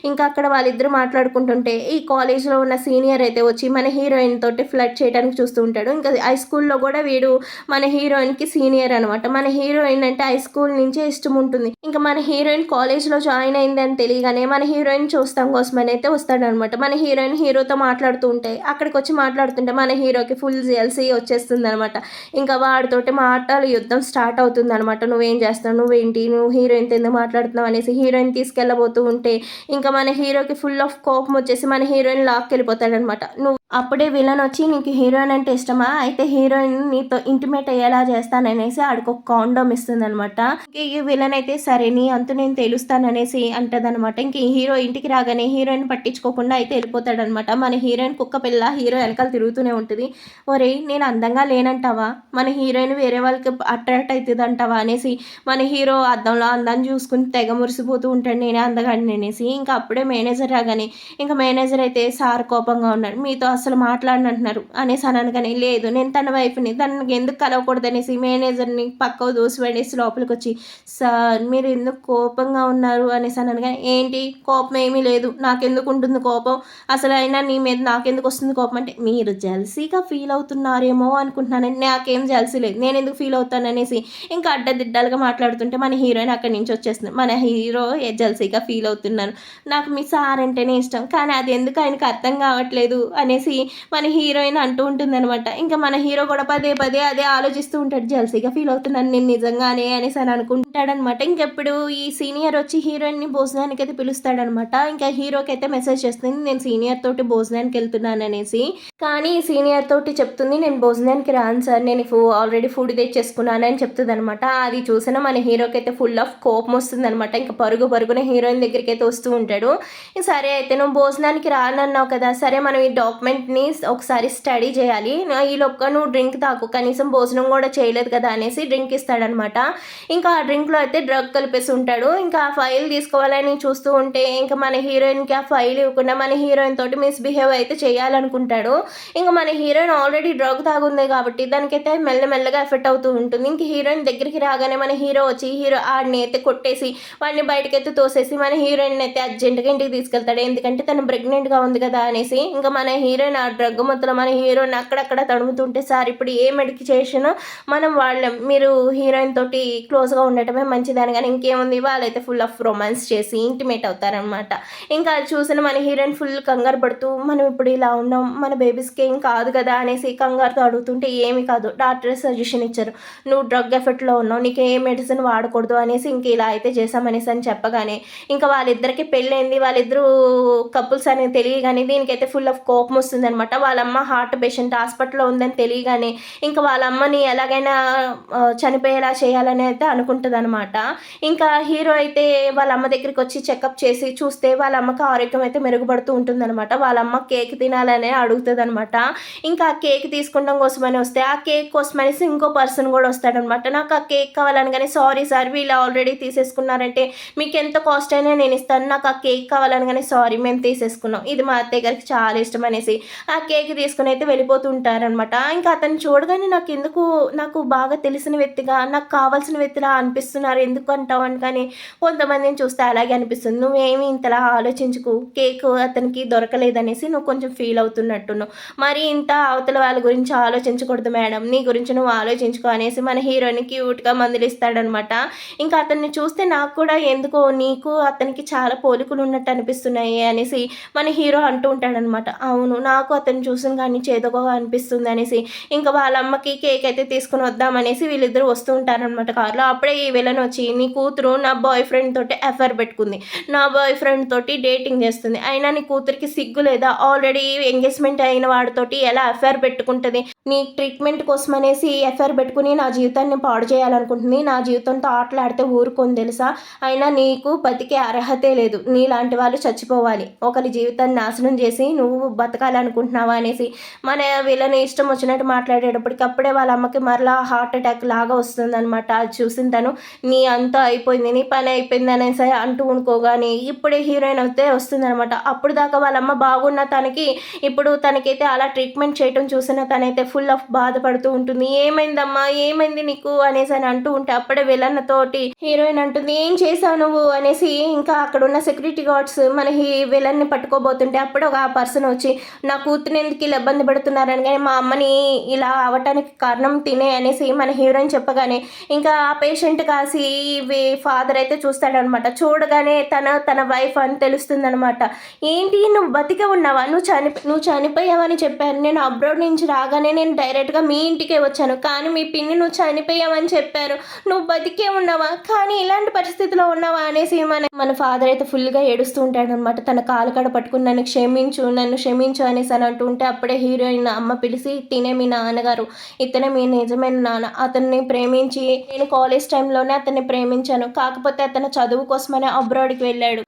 ఇంకా అక్కడ వాళ్ళిద్దరు మాట్లాడుకుంటుంటే ఈ కాలేజ్లో ఉన్న సీనియర్ అయితే వచ్చి మన హీరోయిన్ తోటి ఫ్లర్ట్ చేయడానికి చూస్తూ ఉంటాడు. ఇంకా హై స్కూల్లో కూడా వీడు మన హీరోయిన్కి సీనియర్ అనమాట. మన హీరోయిన్ అంటే హై స్కూల్ నుంచే ఇష్టం ఉంటుంది. ఇంకా మన హీరోయిన్ కాలేజ్లో జాయిన్ అయిందని తెలియగానే మన హీరోయిన్ చూస్తాం కోసమని అయితే వస్తాడనమాట. మన హీరోయిన్ హీరోతో మాట్లాడుతూ ఉంటే అక్కడికి వచ్చి మాట్లాడుతుంటే మన హీరోకి ఫుల్ జెల్సీ వచ్చేస్తుంది అనమాట. ఇంకా వాడితోటి మాటలు యుద్ధం స్టార్ట్ అవుతుంది అనమాట. నువ్వేం చేస్తావు, నువ్వేంటి, నువ్వు హీరోయిన్తో ఎందుకు మాట్లాడుతున్నావు అనేసి హీరోయిన్ తీసుకెళ్ళబోతూ ఉంటే ఇంకా మన హీరోకి ఫుల్ ఆఫ్ కోపం వచ్చేసి మన హీరోయిన్ లాక్కెళ్ళిపోతాడనమాట. నువ్వు అప్పుడే విలన్ వచ్చి నీకు హీరోయిన్ అంటే ఇష్టమా, అయితే హీరోయిన్ నీతో ఇంటిమేట్ అయ్యేలా చేస్తాననేసి ఆడికి ఒక కాండోమ్ ఇస్తుంది అనమాట. ఈ విలన్ అయితే సరే నీ అంతు నేను తెలుస్తాననేసి అంటదనమాట. ఇంక ఈ హీరో ఇంటికి రాగానే హీరోయిన్ పట్టించుకోకుండా అయితే వెళ్ళిపోతాడనమాట. మన హీరోయిన్ కుక్క పిల్ల హీరో వెనకాల తిరుగుతూనే ఉంటుంది. ఒరే నేను అందంగా లేనంటావా, మన హీరోయిన్ వేరే వాళ్ళకి అట్రాక్ట్ అవుతుంది అంటావా అనేసి మన హీరో అద్దంలో అందాన్ని చూసుకుని తెగ మురిసిపోతూ ఉంటాడు, నేనే అందగాడిని అనేసి. ఇంకా అప్పుడే మేనేజర్ రాగానే ఇంకా మేనేజర్ అయితే సార్ కోపంగా ఉన్నాడు, మీతో అసలు మాట్లాడినంటున్నారు అనేసి అన్నాను. కానీ లేదు నేను తన వైఫ్ని, తనకి ఎందుకు కలవకూడదు అనేసి మేనేజర్ని పక్కకు దూసి పడేసి లోపలికి వచ్చి సార్ మీరు ఎందుకు కోపంగా ఉన్నారు అనేసి అన్నాను. కానీ ఏంటి కోపం ఏమీ లేదు, నాకెందుకు ఉంటుంది కోపం, అసలు అయినా నీ మీద నాకెందుకు వస్తుంది కోపం అంటే మీరు జెల్సీగా ఫీల్ అవుతున్నారేమో అనుకుంటున్నాను, నాకేం జెల్సీ లేదు, నేను ఎందుకు ఫీల్ అవుతాను అనేసి ఇంకా అడ్డదిడ్డాలుగా మాట్లాడుతుంటే మన హీరోయిన్ అక్కడి నుంచి వచ్చేస్తుంది. మన హీరో జెల్సీగా ఫీల్ అవుతున్నారు, నాకు మీ సార్ అంటేనే ఇష్టం కానీ అది ఎందుకు ఆయనకు అర్థం కావట్లేదు అనేసి మన హీరోయిన్ అంటూ ఉంటుంది అనమాట. ఇంకా మన హీరో కూడా పదే పదే అదే ఆలోచిస్తూ ఉంటాడు, జెల్సీగా ఫీల్ అవుతున్నాను నేను నిజంగానే అనేసి అని అనుకుంటాడనమాట. ఇంకెప్పుడు ఈ సీనియర్ వచ్చి హీరోయిన్ని భోజనానికి అయితే పిలుస్తాడనమాట. ఇంకా హీరోకి అయితే మెసేజ్ చేస్తుంది నేను సీనియర్ తోటి భోజనానికి వెళ్తున్నాను అనేసి. కానీ సీనియర్ తోటి చెప్తుంది నేను భోజనానికి రాను సార్, నేను ఆల్రెడీ ఫుడ్ తెచ్చేసుకున్నాను అని చెప్తుంది అనమాట. అది చూసిన మన హీరోకి అయితే ఫుల్ ఆఫ్ కోపం వస్తుంది అనమాట. ఇంకా పరుగున హీరోయిన్ దగ్గరికి అయితే వస్తూ ఉంటాడు. సరే అయితే నువ్వు భోజనానికి రానన్నావు కదా, సరే మనం ఈ డాక్యుమెంట్ మూమెంట్ని ఒకసారి స్టడీ చేయాలి, ఈలోపు నువ్వు డ్రింక్ తాకు, కనీసం భోజనం కూడా చేయలేదు కదా అనేసి డ్రింక్ ఇస్తాడనమాట. ఇంకా ఆ డ్రింక్లో అయితే డ్రగ్ కలిపేసి ఉంటాడు. ఇంకా ఆ ఫైల్ తీసుకోవాలని చూస్తూ ఉంటే ఇంకా మన హీరోయిన్కి ఆ ఫైల్ ఇవ్వకుండా మన హీరోయిన్ తోటి మిస్బిహేవ్ అయితే చేయాలనుకుంటాడు. ఇంకా మన హీరోయిన్ ఆల్రెడీ డ్రగ్ తాగుంది కాబట్టి దానికైతే మెల్లమెల్లగా ఎఫెక్ట్ అవుతూ ఉంటుంది. ఇంక హీరోయిన్ దగ్గరికి రాగానే మన హీరో వచ్చి ఆడిని అయితే కొట్టేసి వాడిని బయటకైతే తోసేసి మన హీరోయిన్ అయితే అర్జెంటుగా ఇంటికి తీసుకెళ్తాడు. ఎందుకంటే తను ప్రెగ్నెంట్గా ఉంది కదా అనేసి. ఇంకా మన హీరోయిన్ ఆ డ్రగ్ మొత్తం మన హీరోయిన్ అక్కడక్కడ తడుముతుంటే, సార్ ఇప్పుడు ఏ మెడికేషన్ మనం వాళ్ళం, మీరు హీరోయిన్ తోటి క్లోజ్గా ఉండటమే మంచిదని, కానీ ఇంకేముంది వాళ్ళైతే ఫుల్ ఆఫ్ రొమాన్స్ చేసి ఇంటిమేట్ అవుతారనమాట. ఇంకా అది చూసిన మన హీరోయిన్ ఫుల్ కంగారు పడుతూ మనం ఇప్పుడు ఇలా ఉన్నాం, మన బేబీస్కి ఏం కాదు కదా అనేసి కంగారుతో అడుగుతుంటే, ఏమి కాదు, డాక్టర్ సజెషన్ ఇచ్చారు, నువ్వు డ్రగ్ ఎఫెక్ట్లో ఉన్నావు, నీకు ఏ మెడిసిన్ వాడకూడదు అనేసి ఇంక ఇలా అయితే చేసామనేసి అని చెప్పగానే ఇంకా వాళ్ళిద్దరికి పెళ్ళైంది, వాళ్ళిద్దరూ కపుల్స్ అనేది తెలియగానే దీనికైతే ఫుల్ ఆఫ్ కోపం వస్తుంది అనమాట. వాళ్ళమ్మ హార్ట్ పేషెంట్ హాస్పిటల్లో ఉందని తెలియగానే ఇంకా వాళ్ళ అమ్మని ఎలాగైనా చనిపోయేలా చేయాలని అయితే అనుకుంటుంది అనమాట. ఇంకా హీరో అయితే వాళ్ళ అమ్మ దగ్గరికి వచ్చి చెకప్ చేసి చూస్తే వాళ్ళ అమ్మకి ఆరోగ్యం అయితే మెరుగుపడుతూ ఉంటుందన్నమాట. వాళ్ళ అమ్మ కేక్ తినాలనే అడుగుతుంది అనమాట. ఇంకా ఆ కేక్ తీసుకుంటాం కోసమని వస్తే ఆ కేక్ కోసం అనేసి ఇంకో పర్సన్ కూడా వస్తాడనమాట. నాకు ఆ కేక్ కావాలని, కానీ సారీ సార్ వీళ్ళు ఆల్రెడీ తీసేసుకున్నారంటే మీకు ఎంత కాస్ట్ అయినా నేను ఇస్తాను, నాకు ఆ కేక్ కావాలని, కానీ సారీ మేము తీసేసుకున్నాం, ఇది మా అత్తయ్య గారికి చాలా ఇష్టం అనేసి ఆ కేక్ తీసుకుని అయితే వెళ్ళిపోతూ ఉంటారనమాట. ఇంకా అతను చూడగానే నాకు బాగా తెలిసిన వ్యక్తిగా, నాకు కావాల్సిన వ్యక్తిలా అనిపిస్తున్నారు, ఎందుకు అంటావు అని. కానీ కొంతమందిని చూస్తే అలాగే అనిపిస్తుంది. నువ్వేమి ఇంతలా ఆలోచించుకు, కేక్ అతనికి దొరకలేదనేసి నువ్వు కొంచెం ఫీల్ అవుతున్నట్టున్నావు, మరి ఇంత అవతల వాళ్ళ గురించి ఆలోచించకూడదు మేడం, నీ గురించి నువ్వు ఆలోచించుకో అనేసి మన హీరోని క్యూట్గా మందులు ఇస్తాడనమాట. ఇంకా అతన్ని చూస్తే నాకు కూడా ఎందుకో నీకు అతనికి చాలా పోలికలు ఉన్నట్టు అనిపిస్తున్నాయి అనేసి మన హీరో అంటూ ఉంటాడనమాట. అవును, నాకు అతన్ని చూసిన కానీ చేదుగా అనిపిస్తుంది అనేసి ఇంకా వాళ్ళ అమ్మకి కేక్ అయితే తీసుకుని వద్దామనేసి వీళ్ళిద్దరూ వస్తూ ఉంటారనమాట కార్లో. అప్పుడే ఈ విలన్ వచ్చి, నీ కూతురు నా బాయ్ ఫ్రెండ్ తోటి అఫైర్ పెట్టుకుంది, నా బాయ్ ఫ్రెండ్ తోటి డేటింగ్ చేస్తుంది, అయినా నీ కూతురికి సిగ్గు లేదా, ఆల్రెడీ ఎంగేజ్మెంట్ అయిన వాడితోటి ఎలా అఫైర్ పెట్టుకుంటుంది, నీ ట్రీట్మెంట్ కోసం అనేసి ఎఫ్ఐఆర్ పెట్టుకుని నా జీవితాన్ని పాడు చేయాలనుకుంటుంది, నా జీవితంతో ఆటలాడితే ఊరుకొని తెలుసా, అయినా నీకు బతికే అర్హతే లేదు, నీలాంటి వాళ్ళు చచ్చిపోవాలి, ఒకరి జీవితాన్ని నాశనం చేసి నువ్వు బతకాలనుకుంటున్నావా అనేసి మన వీళ్ళని ఇష్టం వచ్చినట్టు మాట్లాడేటప్పటికప్పుడే వాళ్ళ అమ్మకి మరలా హార్ట్ అటాక్ లాగా వస్తుందన్నమాట. అది చూసిన తను నీ అంతా అయిపోయింది, నీ పని అయిపోయింది అనేసి అంటూ అనుకోగానే ఇప్పుడే హీరోయిన్ అయితే వస్తుందన్నమాట. అప్పుడు దాకా వాళ్ళమ్మ బాగున్న తనకి ఇప్పుడు తనకైతే అలా ట్రీట్మెంట్ చేయటం చూసిన తనైతే ఫుల్ ఆఫ్ బాధపడుతూ ఉంటుంది. ఏమైందమ్మా, ఏమైంది నీకు అనేసి అని అంటూ ఉంటే అప్పుడే విలన్తోటి హీరోయిన్ అంటుంది, ఏం చేసావు నువ్వు అనేసి. ఇంకా అక్కడ ఉన్న సెక్యూరిటీ గార్డ్స్ మన విలన్ని పట్టుకోబోతుంటే అప్పుడు ఒక పర్సన్ వచ్చి నా కూతురు ఎందుకు ఇలా ఇబ్బంది పడుతున్నారని, కానీ మా అమ్మని ఇలా అవటానికి కారణం తినే అనేసి మన హీరోయిన్ చెప్పగానే ఇంకా ఆ పేషెంట్ కాసి ఫాదర్ అయితే చూస్తాడనమాట. చూడగానే తన వైఫ్ అని తెలుస్తుంది అనమాట. ఏంటి నువ్వు బతికే ఉన్నావా, నువ్వు చనిపోయావని చెప్పారు, నేను అబ్రాడ్ నుంచి రాగానే నేను డైరెక్ట్గా మీ ఇంటికే వచ్చాను, కానీ మీ పిన్ని నువ్వు చనిపోయావని చెప్పారు, నువ్వు బతికే ఉన్నావా, కానీ ఇలాంటి పరిస్థితిలో ఉన్నావా అనేసి మన ఫాదర్ అయితే ఫుల్గా ఏడుస్తూ ఉంటాడనమాట. తన కాలు కడ పట్టుకుని నన్ను క్షమించు అనేసి అని అంటూ ఉంటే అప్పుడే హీరోయిన్ అమ్మ పిలిచి, తినే మీ నాన్నగారు, ఇతనే మీ నిజమైన నాన్న, అతన్ని ప్రేమించి నేను కాలేజ్ టైంలోనే అతన్ని ప్రేమించాను, కాకపోతే అతను చదువు కోసమనే అబ్రాడ్కి వెళ్ళాడు,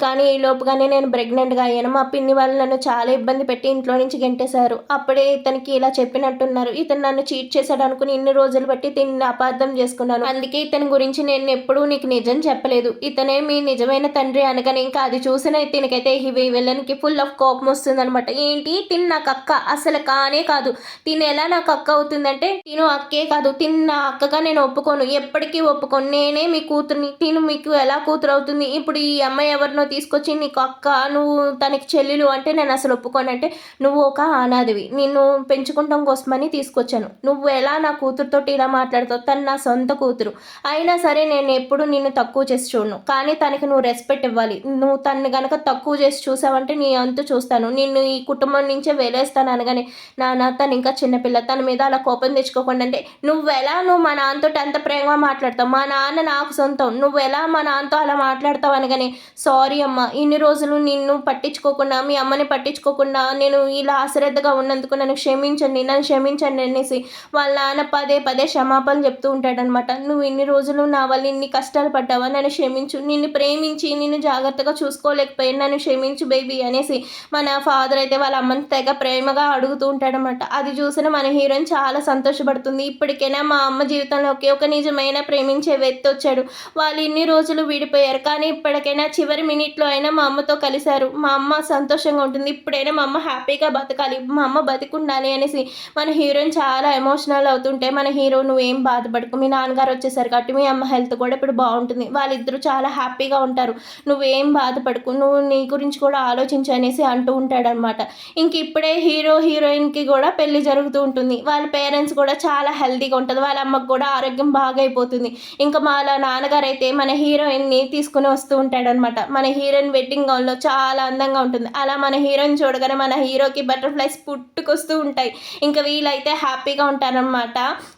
కానీ ఈ లోపుగానే నేను ప్రెగ్నెంట్గా అయ్యాను, మా పిన్ని వాళ్ళు నన్ను చాలా ఇబ్బంది పెట్టి ఇంట్లో నుంచి గెంటేశారు, అప్పుడే ఇతనికి ఇలా చెప్పినట్టున్నారు, ఇతను నన్ను చీట్ చేశాడు అనుకుని ఇన్ని రోజులు బట్టి దీన్ని అపార్థం చేసుకున్నాను, అందుకే ఇతని గురించి నేను ఎప్పుడూ నీకు నిజం చెప్పలేదు, ఇతనే మీ నిజమైన తండ్రి అనగానే ఇంకా అది చూసిన ఇతనికైతే విలన్కి ఫుల్ ఆఫ్ కోపం వస్తుంది అనమాట. ఏంటి తిని నాకు అక్క, అసలు కానే కాదు, తిని ఎలా నాకు అక్క అవుతుందంటే, తిను అక్కే కాదు, తిని నా అక్కగా నేను ఒప్పుకోను, ఎప్పటికీ ఒప్పుకోను, నేనే మీ కూతుర్ని, తిను మీకు ఎలా కూతురు అవుతుంది, ఇప్పుడు ఈ అమ్మాయి ఎవరినో తీసుకొచ్చి నీకు అక్క, నువ్వు తనకి చెల్లెలు అంటే నేను అసలు ఒప్పుకోను, అంటే నువ్వు ఒక అనాథివి, నిన్ను పెంచుకుంటాం కోసమని తీసుకొచ్చాను, నువ్వు ఎలా నా కూతురుతోటి ఇలా మాట్లాడుతావు, తను నా సొంత కూతురు, అయినా సరే నేను ఎప్పుడు నిన్ను తక్కువ చేసి చూడను, కానీ తనకి నువ్వు రెస్పెక్ట్ ఇవ్వాలి, నువ్వు తనని కనుక తక్కువ చేసి చూసావంటే నీ అంతు చూస్తాను, నిన్ను ఈ కుటుంబం నుంచే వేలేస్తాను అనగానే నాన్న తను ఇంకా చిన్నపిల్ల, తన మీద అలా కోపం తెచ్చుకోకుండా, అంటే నువ్వు మా నాన్నతో అంత ప్రేమగా మాట్లాడతావు, మా నాన్న నాకు సొంతం, నువ్వు ఎలా మా నాన్నతో అలా మాట్లాడతావు అనగానే సారీ అమ్మ, ఇన్ని రోజులు నిన్ను పట్టించుకోకుండా మీ అమ్మని పట్టించుకోకుండా నేను ఇలా అశ్రద్ధగా ఉన్నందుకు నన్ను క్షమించండి అనేసి వాళ్ళ నాన్న పదే క్షమాపణలు చెప్తూ ఉంటాడనమాట. నువ్వు ఇన్ని రోజులు నా వల్ల ఇన్ని కష్టాలు పడ్డావా, నన్ను క్షమించు, నిన్ను ప్రేమించి నిన్ను జాగ్రత్తగా చూసుకోలేకపోయాను, నన్ను క్షమించు బేబీ అనేసి మన ఫాదర్ ఫాదర్ అయితే వాళ్ళ అమ్మని తెగ ప్రేమగా అడుగుతూ ఉంటాడనమాట. అది చూసిన మన హీరోయిన్ చాలా సంతోషపడుతుంది. ఇప్పటికైనా మా అమ్మ జీవితంలోకి ఒక నిజమైన ప్రేమించే వ్యక్తి వచ్చాడు. వాళ్ళు ఇన్ని రోజులు విడిపోయారు, కానీ ఇప్పటికైనా చివరి మినిట్లో అయినా మా అమ్మతో కలిశారు. మా అమ్మ సంతోషంగా ఉంటుంది. ఇప్పుడైనా మా అమ్మ హ్యాపీగా బతకాలి, మా అమ్మ బతికుండాలి అనేసి మన హీరోయిన్ చాలా ఎమోషనల్ అవుతుంటే మన హీరో నువ్వేం బాధపడకు, మీ నాన్నగారు వచ్చేసారు కాబట్టి మీ అమ్మ హెల్త్ కూడా ఇప్పుడు బాగుంటుంది, వాళ్ళిద్దరూ చాలా హ్యాపీగా ఉంటారు, నువ్వేం బాధపడకు, నువ్వు నీ గురించి కూడా ఆలోచించు అనేసి అంటూ ఉంటాడనమాట. ఇంక ఇప్పుడే హీరో హీరోయిన్కి కూడా పెళ్లి జరుగుతూ ఉంటుంది. వాళ్ళ పేరెంట్స్ కూడా చాలా హెల్తీగా ఉంటుంది, వాళ్ళ అమ్మకు కూడా ఆరోగ్యం బాగా అయిపోతుంది. ఇంకా వాళ్ళ నాన్నగారు అయితే మన హీరోయిన్ని తీసుకుని వస్తూ ఉంటాడనమాట. మన హీరోయిన్ వెడ్డింగ్ గౌన్లో చాలా అందంగా ఉంటుంది. అలా మన హీరోయిన్ చూడగానే మన హీరోకి బటర్ఫ్లైస్ పుట్టుకొస్తూ ఉంటాయి. ఇంకా వీళ్ళైతే హ్యాపీగా ఉంటారనమాట.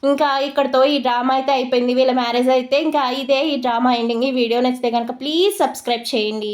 ఇంకా ఇక్కడతో ఈ డ్రామా అయితే అయిపోయింది, వీళ్ళ మ్యారేజ్ అయితే. ఇంకా ఇదే ఈ డ్రామా ఎండింగ్. ఈ వీడియో నచ్చితే కనుక ప్లీజ్ సబ్స్క్రైబ్ చేయండి.